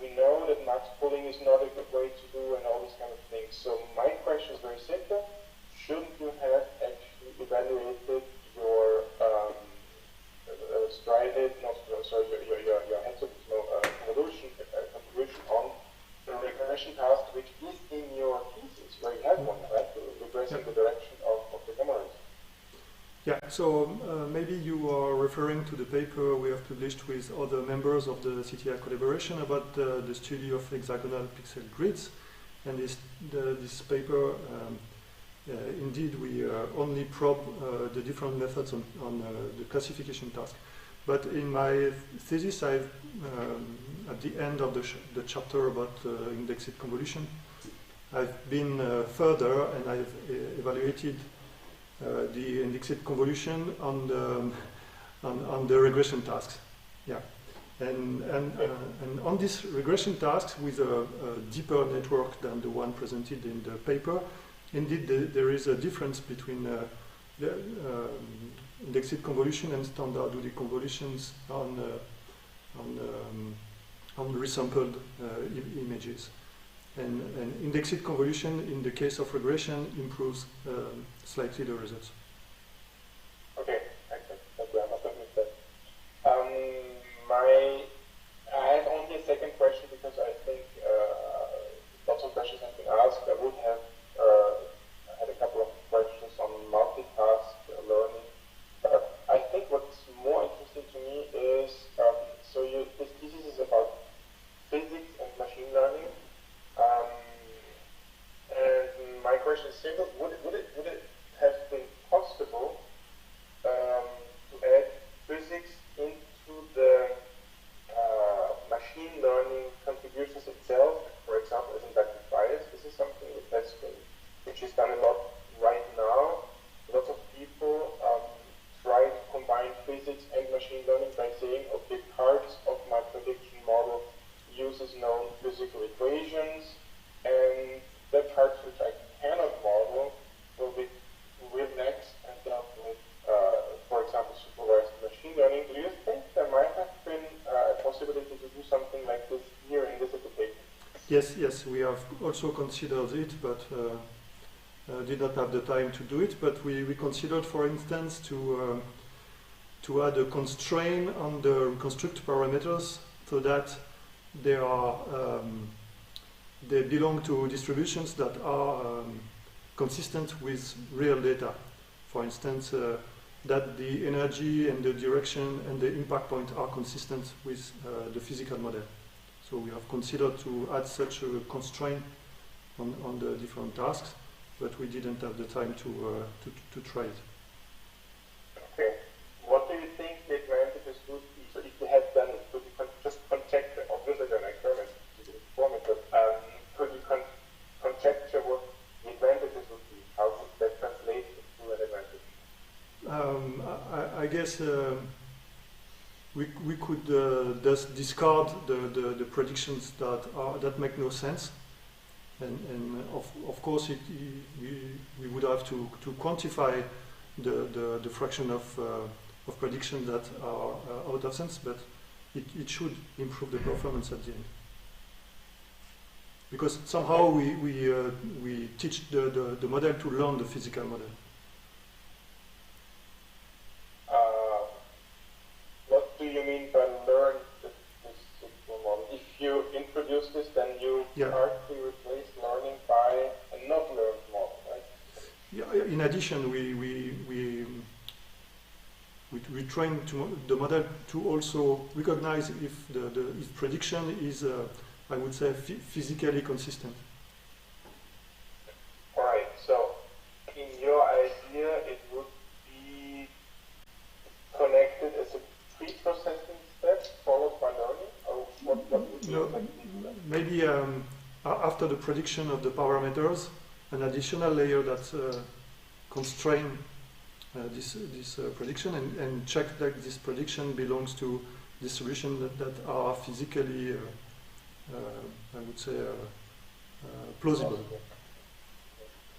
we know that max pooling is not a good way to do, and all these kind of things. So my question is very simple. Shouldn't you have actually evaluated your your hexadecimal convolution on the regression task, which is in your so maybe you are referring to the paper we have published with other members of the CTI collaboration about the study of hexagonal pixel grids. And this paper, indeed, we only probe the different methods on the classification task. But in my thesis, I've, at the end of the chapter about indexed convolution, I've been further and I've evaluated the indexed convolution on the regression tasks. Yeah, and on these regression tasks with a deeper network than the one presented in the paper, indeed there is a difference between the indexed convolution and standard UD convolutions on resampled images. And indexed convolution, in the case of regression, improves slightly the results. Okay, excellent. Thank you. I must have missed that. I have only a second question because I think lots of questions have been asked. I would have had a couple of questions on multitask learning. I think what's more interesting to me is, so this thesis is about physics and machine learning. And my question is simple: would it have been possible to add physics into the machine learning contributions itself? For example, as inductive bias. This is something which is done a lot right now. Lots of people try to combine physics and machine learning by saying, okay, parts of my prediction model uses known physical equations, and the parts which I cannot model will be next and dealt with, for example, supervised machine learning. Do you think there might have been a possibility to do something like this here in this application? Yes, we have also considered it, but did not have the time to do it. But we considered, for instance, to add a constraint on the reconstruct parameters so that they belong to distributions that are consistent with real data. For instance, that the energy and the direction and the impact point are consistent with the physical model. So we have considered to add such a constraint on the different tasks, but we didn't have the time to try it. Okay. What do you think the advantages would be? So if you had done it, could you just conjecture, obviously an experiment, you didn't perform it, but could you conjecture what the advantages would be? How would that translate into an advantage? I guess we could just discard the predictions that make no sense, and of course we would have to quantify the fraction of predictions that are out of sense, but it should improve the performance at the end. Because somehow we teach the model to learn the physical model. What do you mean by learn the physical model? If you introduce this, then you partly replace learning by a not learned model, right? Yeah. In addition, we train the model to also recognize if if prediction is, I would say, physically consistent. All right. So, in your idea, it would be connected as a pre-processing step followed by learning, or what would be? No, maybe after the prediction of the parameters, an additional layer that constrain this prediction and check that this prediction belongs to distributions that are physically, I would say, plausible.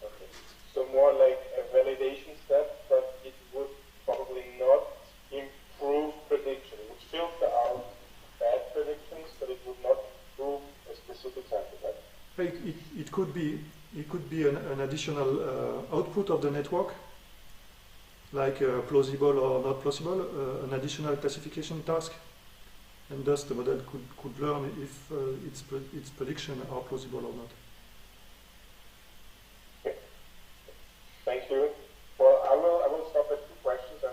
Okay. So more like a validation step, but it would probably not improve prediction. It would filter out bad predictions, but it would not prove a specific sample, right? It could be an additional output of the network, like plausible or not plausible, an additional classification task, and thus the model could learn if its predictions are plausible or not. Okay. Thank you. Well, I will stop at 2 questions, and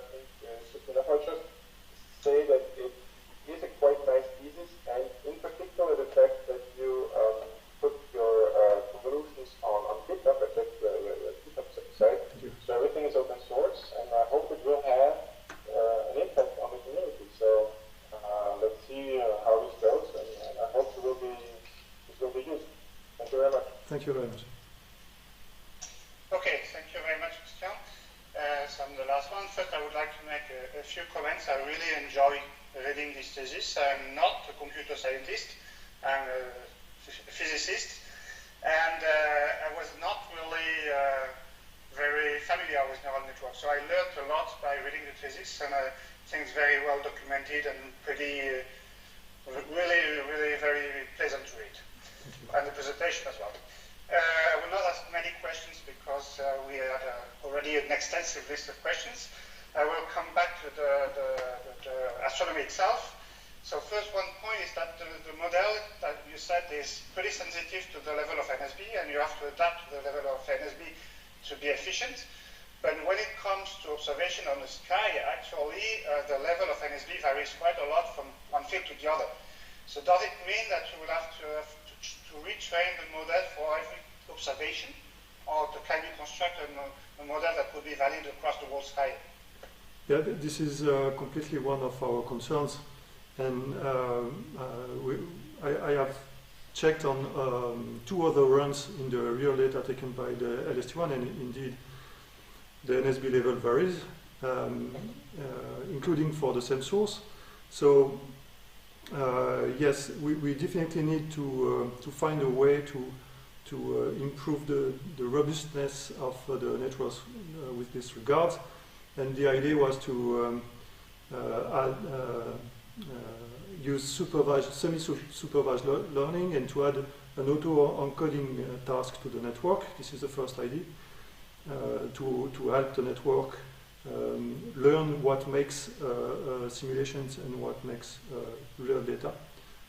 Thank you very much. Okay, thank you very much, Christian. So I'm the last one. First, I would like to make a few comments. I really enjoy reading this thesis. I'm not a computer scientist. I'm a physicist. And I was not really very familiar with neural networks. So I learned a lot by reading the thesis, and I think it's very well documented and pretty, really very pleasant to read. And the presentation as well. I will not ask many questions because we had already an extensive list of questions. I will come back to the astronomy itself. So first one point is that the model that you said is pretty sensitive to the level of NSB, and you have to adapt to the level of NSB to be efficient. But when it comes to observation on the sky, actually the level of NSB varies quite a lot from one field to the other. So does it mean that you will have to retrain the model for every observation, or can you construct a model that would be valid across the whole sky? Yeah, this is completely one of our concerns, and I have checked on 2 other runs in the real data taken by the Lst1, and indeed the NSB level varies, including for the same source. So yes, we definitely need to find a way to improve the robustness of the networks with this regard. And the idea was to use semi-supervised learning and to add an auto-encoding task to the network. This is the first idea, to help the network learn what makes simulations and what makes real data.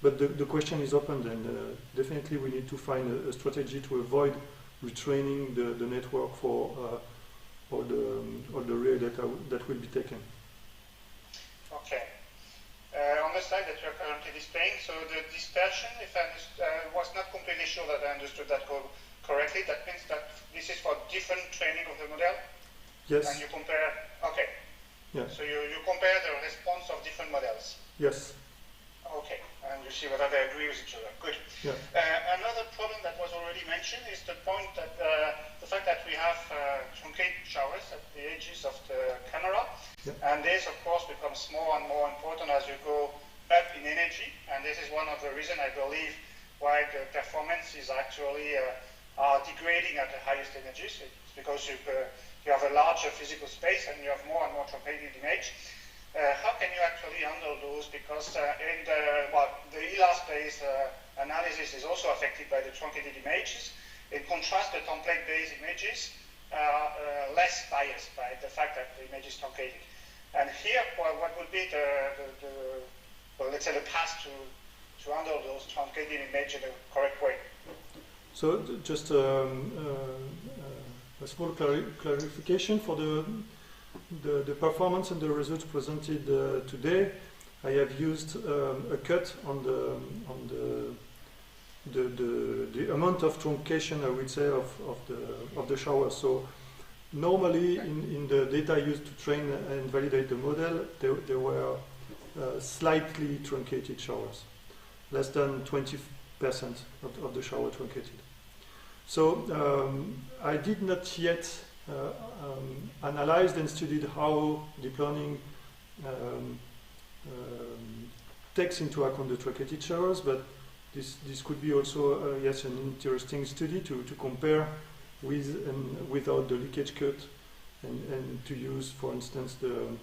But the question is open, and definitely we need to find a strategy to avoid retraining the network for all the real data that will be taken. Okay. On the slide that you're currently displaying, so the dispersion, if I was not completely sure that I understood that correctly, that means that this is for different training of the model? Yes. And you compare, okay. Yeah. So you compare the response of different models? Yes. Okay, and you see whether they agree with each other. Good. Yeah. Another problem that was already mentioned is the point that the fact that we have truncated showers at the edges of the camera, yeah. And this, of course, becomes more and more important as you go up in energy, and this is one of the reasons I believe why the performances actually are degrading at the highest energies. It's because you have a larger physical space and you have more and more truncated image. How can you actually handle those? Because in the ELAS-based analysis is also affected by the truncated images. In contrast, the template-based images are less biased by the fact that the image is truncated. And here, what would be let's say the path to handle those truncated images in the correct way? So just a small clarification for the performance and the results presented today. I have used a cut on the amount of truncation, I would say, of the shower. So normally in the data used to train and validate the model, there were slightly truncated showers, less than 20% of the shower truncated. So I did not yet analyzed and studied how deep learning takes into account the truncated showers, but this could be also yes, an interesting study to compare with and without the leakage cut, and to use, for instance, the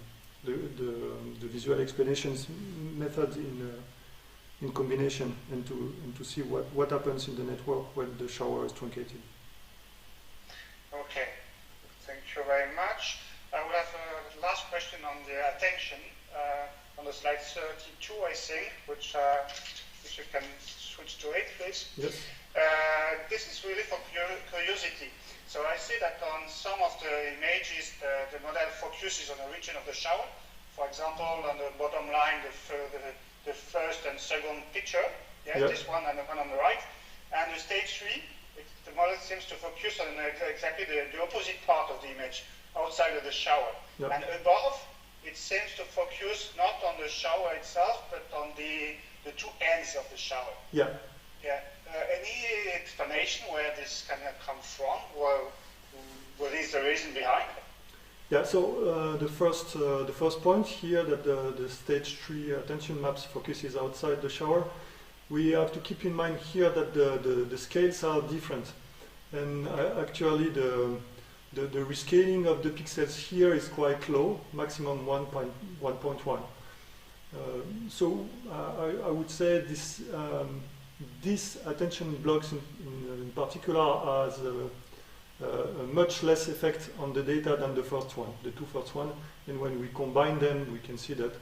visual explanations method in combination, and to see what happens in the network when the shower is truncated. Okay. Thank you very much. I will have a last question on the attention on the slide 32, I think, which you can switch to it, please. Yes. This is really for curiosity. So I see that on some of the images, the model focuses on a region of the shower. For example, on the bottom line, the first and second picture, yeah, yep. This one and the one on the right. And the stage 3, the model seems to focus on exactly the opposite part of the image, outside of the shower. Yep. And above, it seems to focus not on the shower itself, but on the two ends of the shower. Yeah. Yeah. Any explanation where this can come from? What is the reason behind? Yeah, so the first point here, that the stage 3 attention maps focuses outside the shower, we have to keep in mind here that the scales are different. And actually the rescaling of the pixels here is quite low, maximum 1.1. So I would say this attention blocks in particular has a much less effect on the data than the first one, the two first one. And when we combine them, we can see that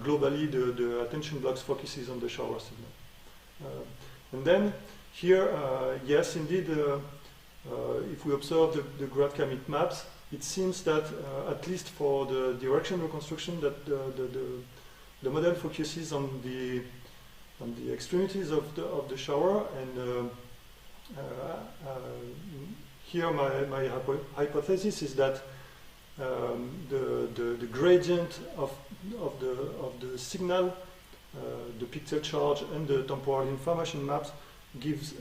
globally the attention blocks focuses on the shower signal. And then here, yes, indeed, if we observe the GradCam maps, it seems that at least for the direction reconstruction, that the model focuses on the extremities of the shower, and here my hypothesis is that the gradient of the signal, the pixel charge, and the temporal information maps gives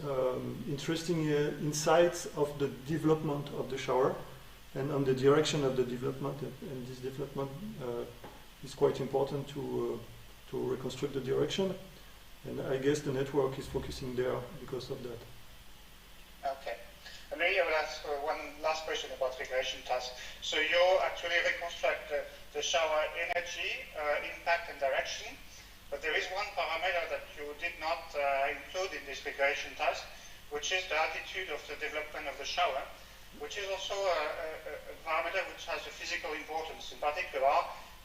interesting insights of the development of the shower and on the direction of the development. And this development is quite important to reconstruct the direction. And I guess the network is focusing there because of that. Okay. And maybe I will ask one last question about regression task. So you actually reconstruct the shower energy, impact, and direction. But there is one parameter that you did not include in this regression task, which is the altitude of the development of the shower, which is also a parameter which has a physical importance. In particular,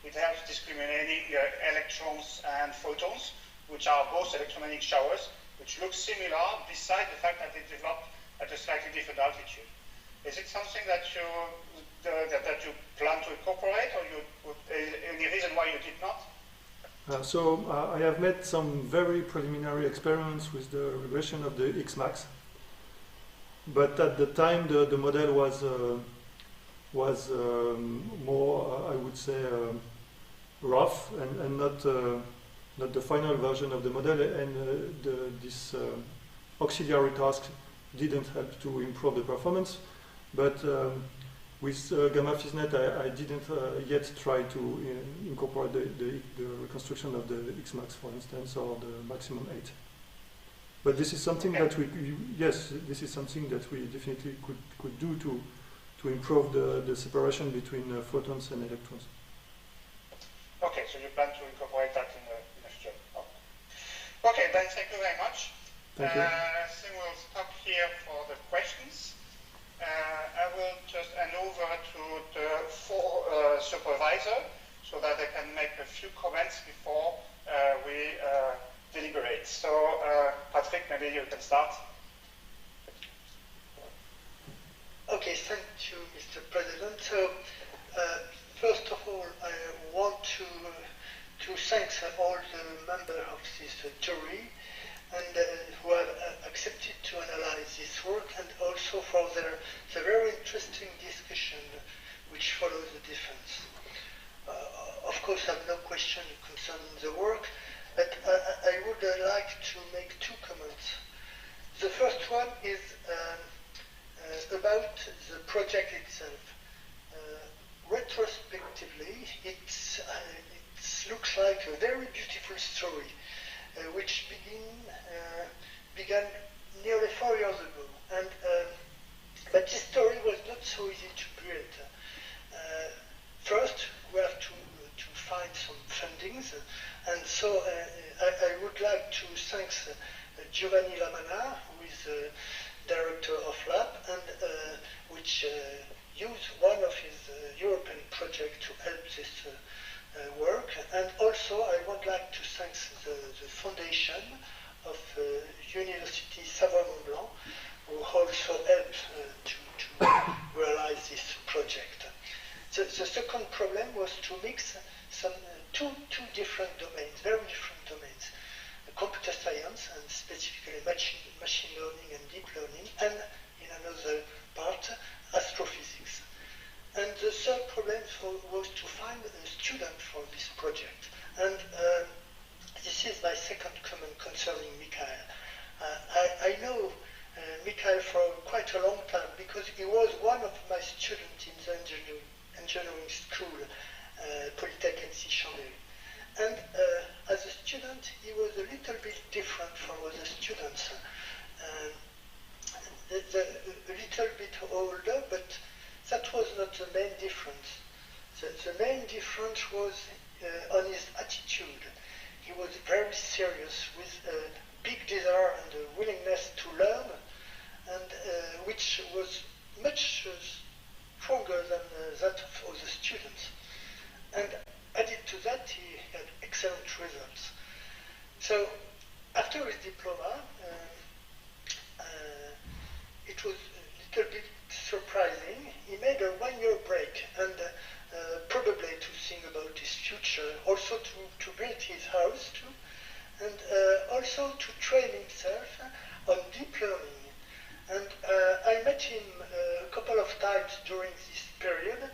it helps discriminating electrons and photons, which are both electromagnetic showers, which look similar, besides the fact that they develop at a slightly different altitude. Is it something that you plan to incorporate, or any reason why you did not? So I have made some very preliminary experiments with the regression of the Xmax, but at the time the model was more, I would say, rough and not the final version of the model, and this auxiliary task didn't help to improve the performance. But with Gamma FizzNet, I didn't yet try to incorporate the reconstruction of the Xmax, for instance, or the maximum 8. But this is something that this is something that we definitely could do to improve the separation between photons and electrons. Okay, so you plan to incorporate that in the future. Okay, then thank you very much. Thank you. I think we'll stop here for the questions. I will just hand over to the four supervisors so that they can make a few comments before we deliberate. So, Patrick, maybe you can start. Okay, thank you, Mr. President. So, first of all, I want to thank all the members of this jury and who have accepted to analyze this work, and also for the very interesting discussion which follows the defense. Of course, I have no question concerning the work, but I would like to make two comments. The first one is about the project itself. Retrospectively, it looks like a very beautiful story, which began nearly 4 years ago, and but this story was not so easy to build. First, we have to find some fundings, and so I would like to thank Giovanni Lamana, who is the director of lab, and which used one of his European projects to help this work. And also I would like to thank the foundation of University Savoie-Mont-Blanc, who also helped to realize this project. The second problem was to mix some two different domains, very different domains: computer science, and specifically machine learning and deep learning, and in another part, astrophysics. And the third problem was to find a student for this project. And this is my second comment concerning Mikaël. I know Mikaël for quite a long time because he was one of my students in the engineering school, Polytech NC Chambéry. And as a student, he was a little bit different from other students. A little bit older, but that was not the main difference. The main difference was on his attitude. He was very serious with a big desire and a willingness to learn, and which was much stronger than that of other students. And added to that, he had excellent results. So after his diploma, it was a little bit surprising. He made a one-year break, and probably to think about his future, also to build his house too, and also to train himself on deep learning. And I met him a couple of times during this period,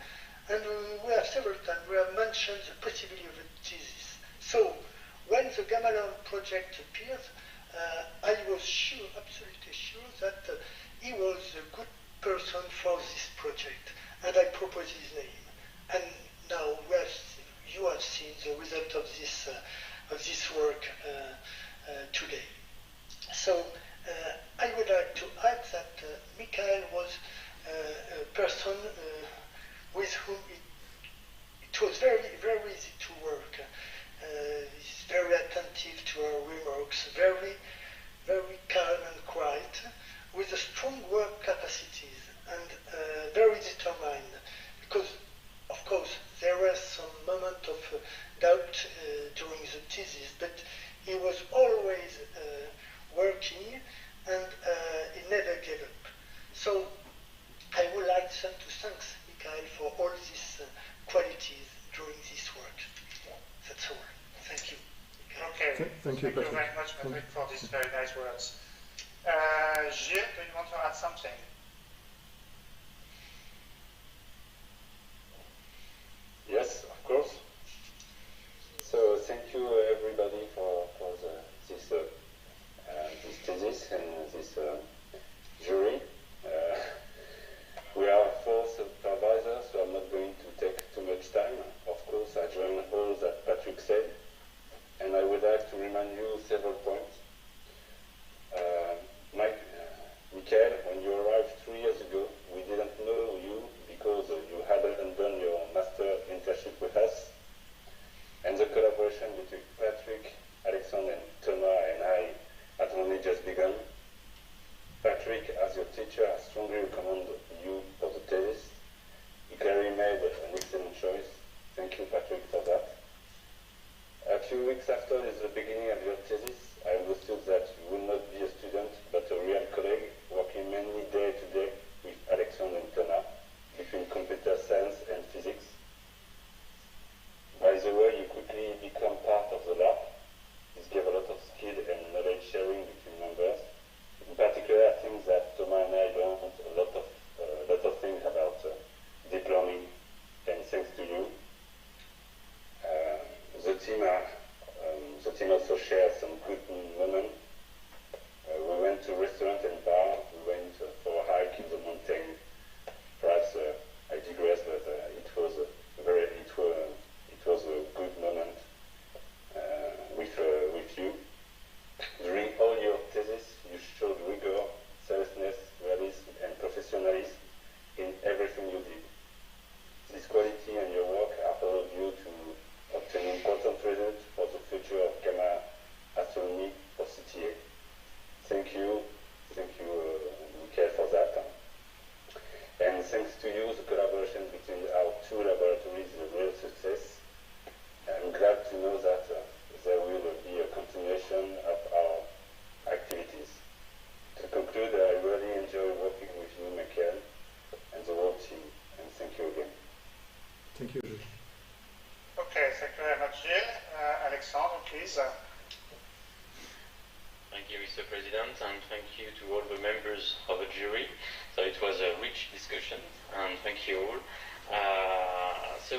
and we have several times we have mentioned the possibility of a thesis. So when the Gamma-Learn project appeared, I was sure, absolutely sure, that he was a good person for this project, and I proposed his name. And now you have seen the result of this work today. So I would like to add that Mikaël was a person with whom it was very, very easy to work. He's very attentive to our remarks, very, very calm and quiet, with a strong work capacities and very determined. Because, of course, there were some moments of doubt during the thesis, but he was always working and he never gave up. So I would like to thank Mikaël for all these qualities during this work. That's all. Thank you. Okay. Thank you, Patrick. Very much, Patrick, for these very nice words. Gilles, do you want to add something? Yes, of course. So thank you everybody for this thesis and this jury. We are 4 supervisors, so I'm not going to take too much time. Of course, I join all that Patrick said, and I would like to remind you several points. Mikaël, when you arrived 3 years ago, we didn't know you because you hadn't done your master internship with us. And the collaboration between Patrick, Alexandre, and Thomas and I had only just begun. Patrick, as your teacher, I strongly recommend you for the thesis. You clearly made an excellent choice. Thank you, Patrick, for that. A few weeks after the beginning of your thesis, I understood that you would not be a student, but a real colleague, working mainly day to day with Alexandre and Thomas, between computer science and physics. By the way, you quickly become part of the lab. This gave a lot of skill and knowledge sharing between members. In particular, I think that Thomas and I learned a lot of things about deep learning, and thanks to you. The team also shared some good moments. We went to restaurant and bar. We went for a hike in the mountain. Perhaps I digress, but it was a good moment with you. During all your thesis, you showed rigor, seriousness, realism, and professionalism in everything you did. This quality and your work have allowed you to obtain important results for the future of gamma astronomy for CTA. Thank you, Mikaël, for that. And thanks to you, the collaboration between our 2 laboratories is a real success. I'm glad to know that there will be a continuation of our activities. To conclude, I really enjoy working with you, Mikaël, and the whole team, and thank you again. Thank you, Gilles. Okay, thank you very much, Gilles. Alexandre, please. Thank you, Mr. President, and thank you to all the members of the jury. So it was a rich discussion, and thank you all. So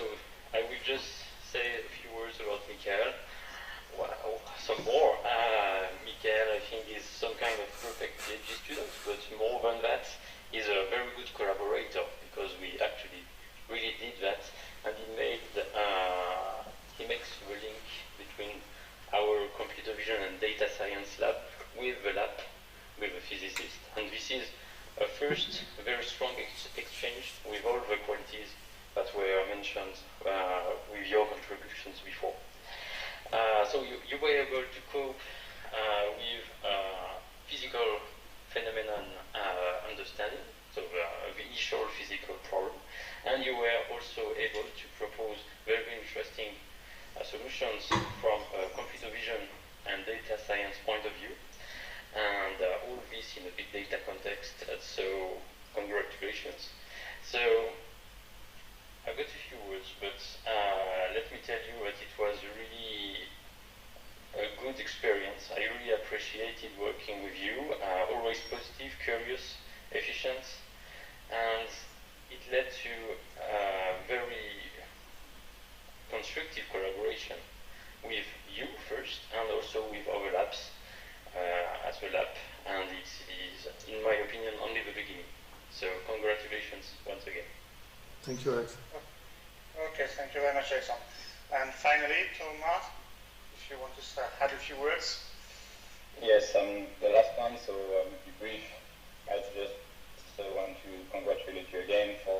I will just say a few words about Mikaël. Well, some more. Mikaël, I think, is some kind of first, a very strong exchange with all the qualities that were mentioned with your contributions before. So you were able to cope with physical phenomenon understanding, so the initial physical problem, and you were also able to propose very interesting solutions from a computer vision and data science point of view, and all this in a big data context, so congratulations. So I've got a few words, but let me tell you that it was really a good experience. I really appreciated working with you, always positive, curious, efficient, and it led to very constructive collaboration with you first, and also with other labs as a lab, and it is, in my opinion, only the beginning. So congratulations once again. Thank you, Alex. Okay, thank you very much, Jason. And finally, Thomas, if you want to add a few words. Yes, the last one, so to be brief, I just want to congratulate you again for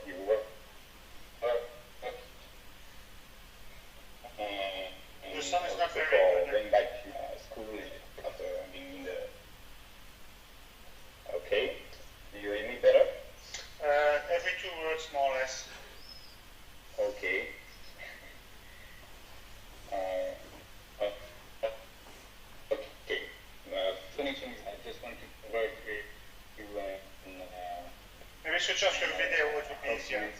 your work. The sun is not very good. Going back to school after being in the... Okay, do you hear me better? Every 2 words, more or less. Okay. Okay. Finishing, I just want to congratulate you maybe switch off your video, it would be easier.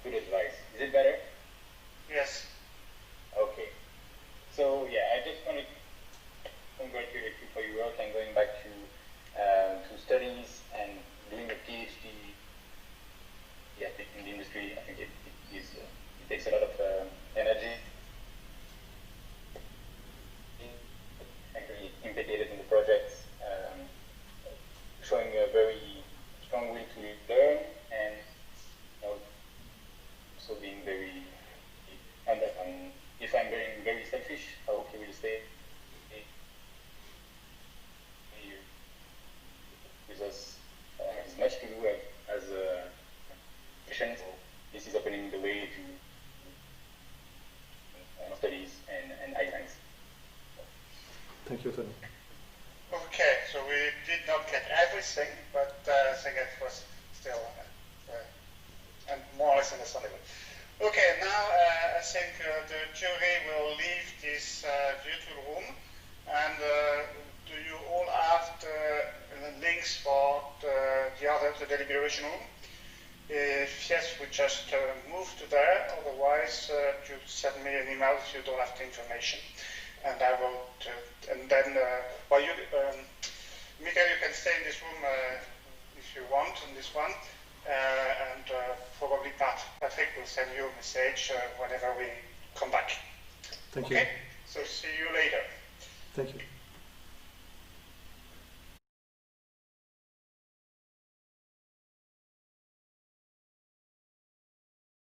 Good advice. Is it better? Yes. Okay. So yeah, I just want to congratulate you for your work and going back to studies and doing a PhD. Yeah, in the industry, I think it takes a lot of energy. Actually implicated in the projects, showing a very strong will to learn, and also being very, and if I'm being very selfish, I hope you will stay with us. There's much to do as a mission. This is opening the way to studies and science. Thank you, Tony. Okay, so we did not get everything, but I think it was still and more or less understandable. Okay, now I think the jury will leave this virtual room, and do you all have the links for the deliberation room? If yes, we just move to there. Otherwise, you send me an email if you don't have the information, and I will. And then, well, you, Mikaël, you can stay in this room if you want in this one, and probably Patrick will send you a message whenever we come back. Thank you. Okay. So see you later. Thank you.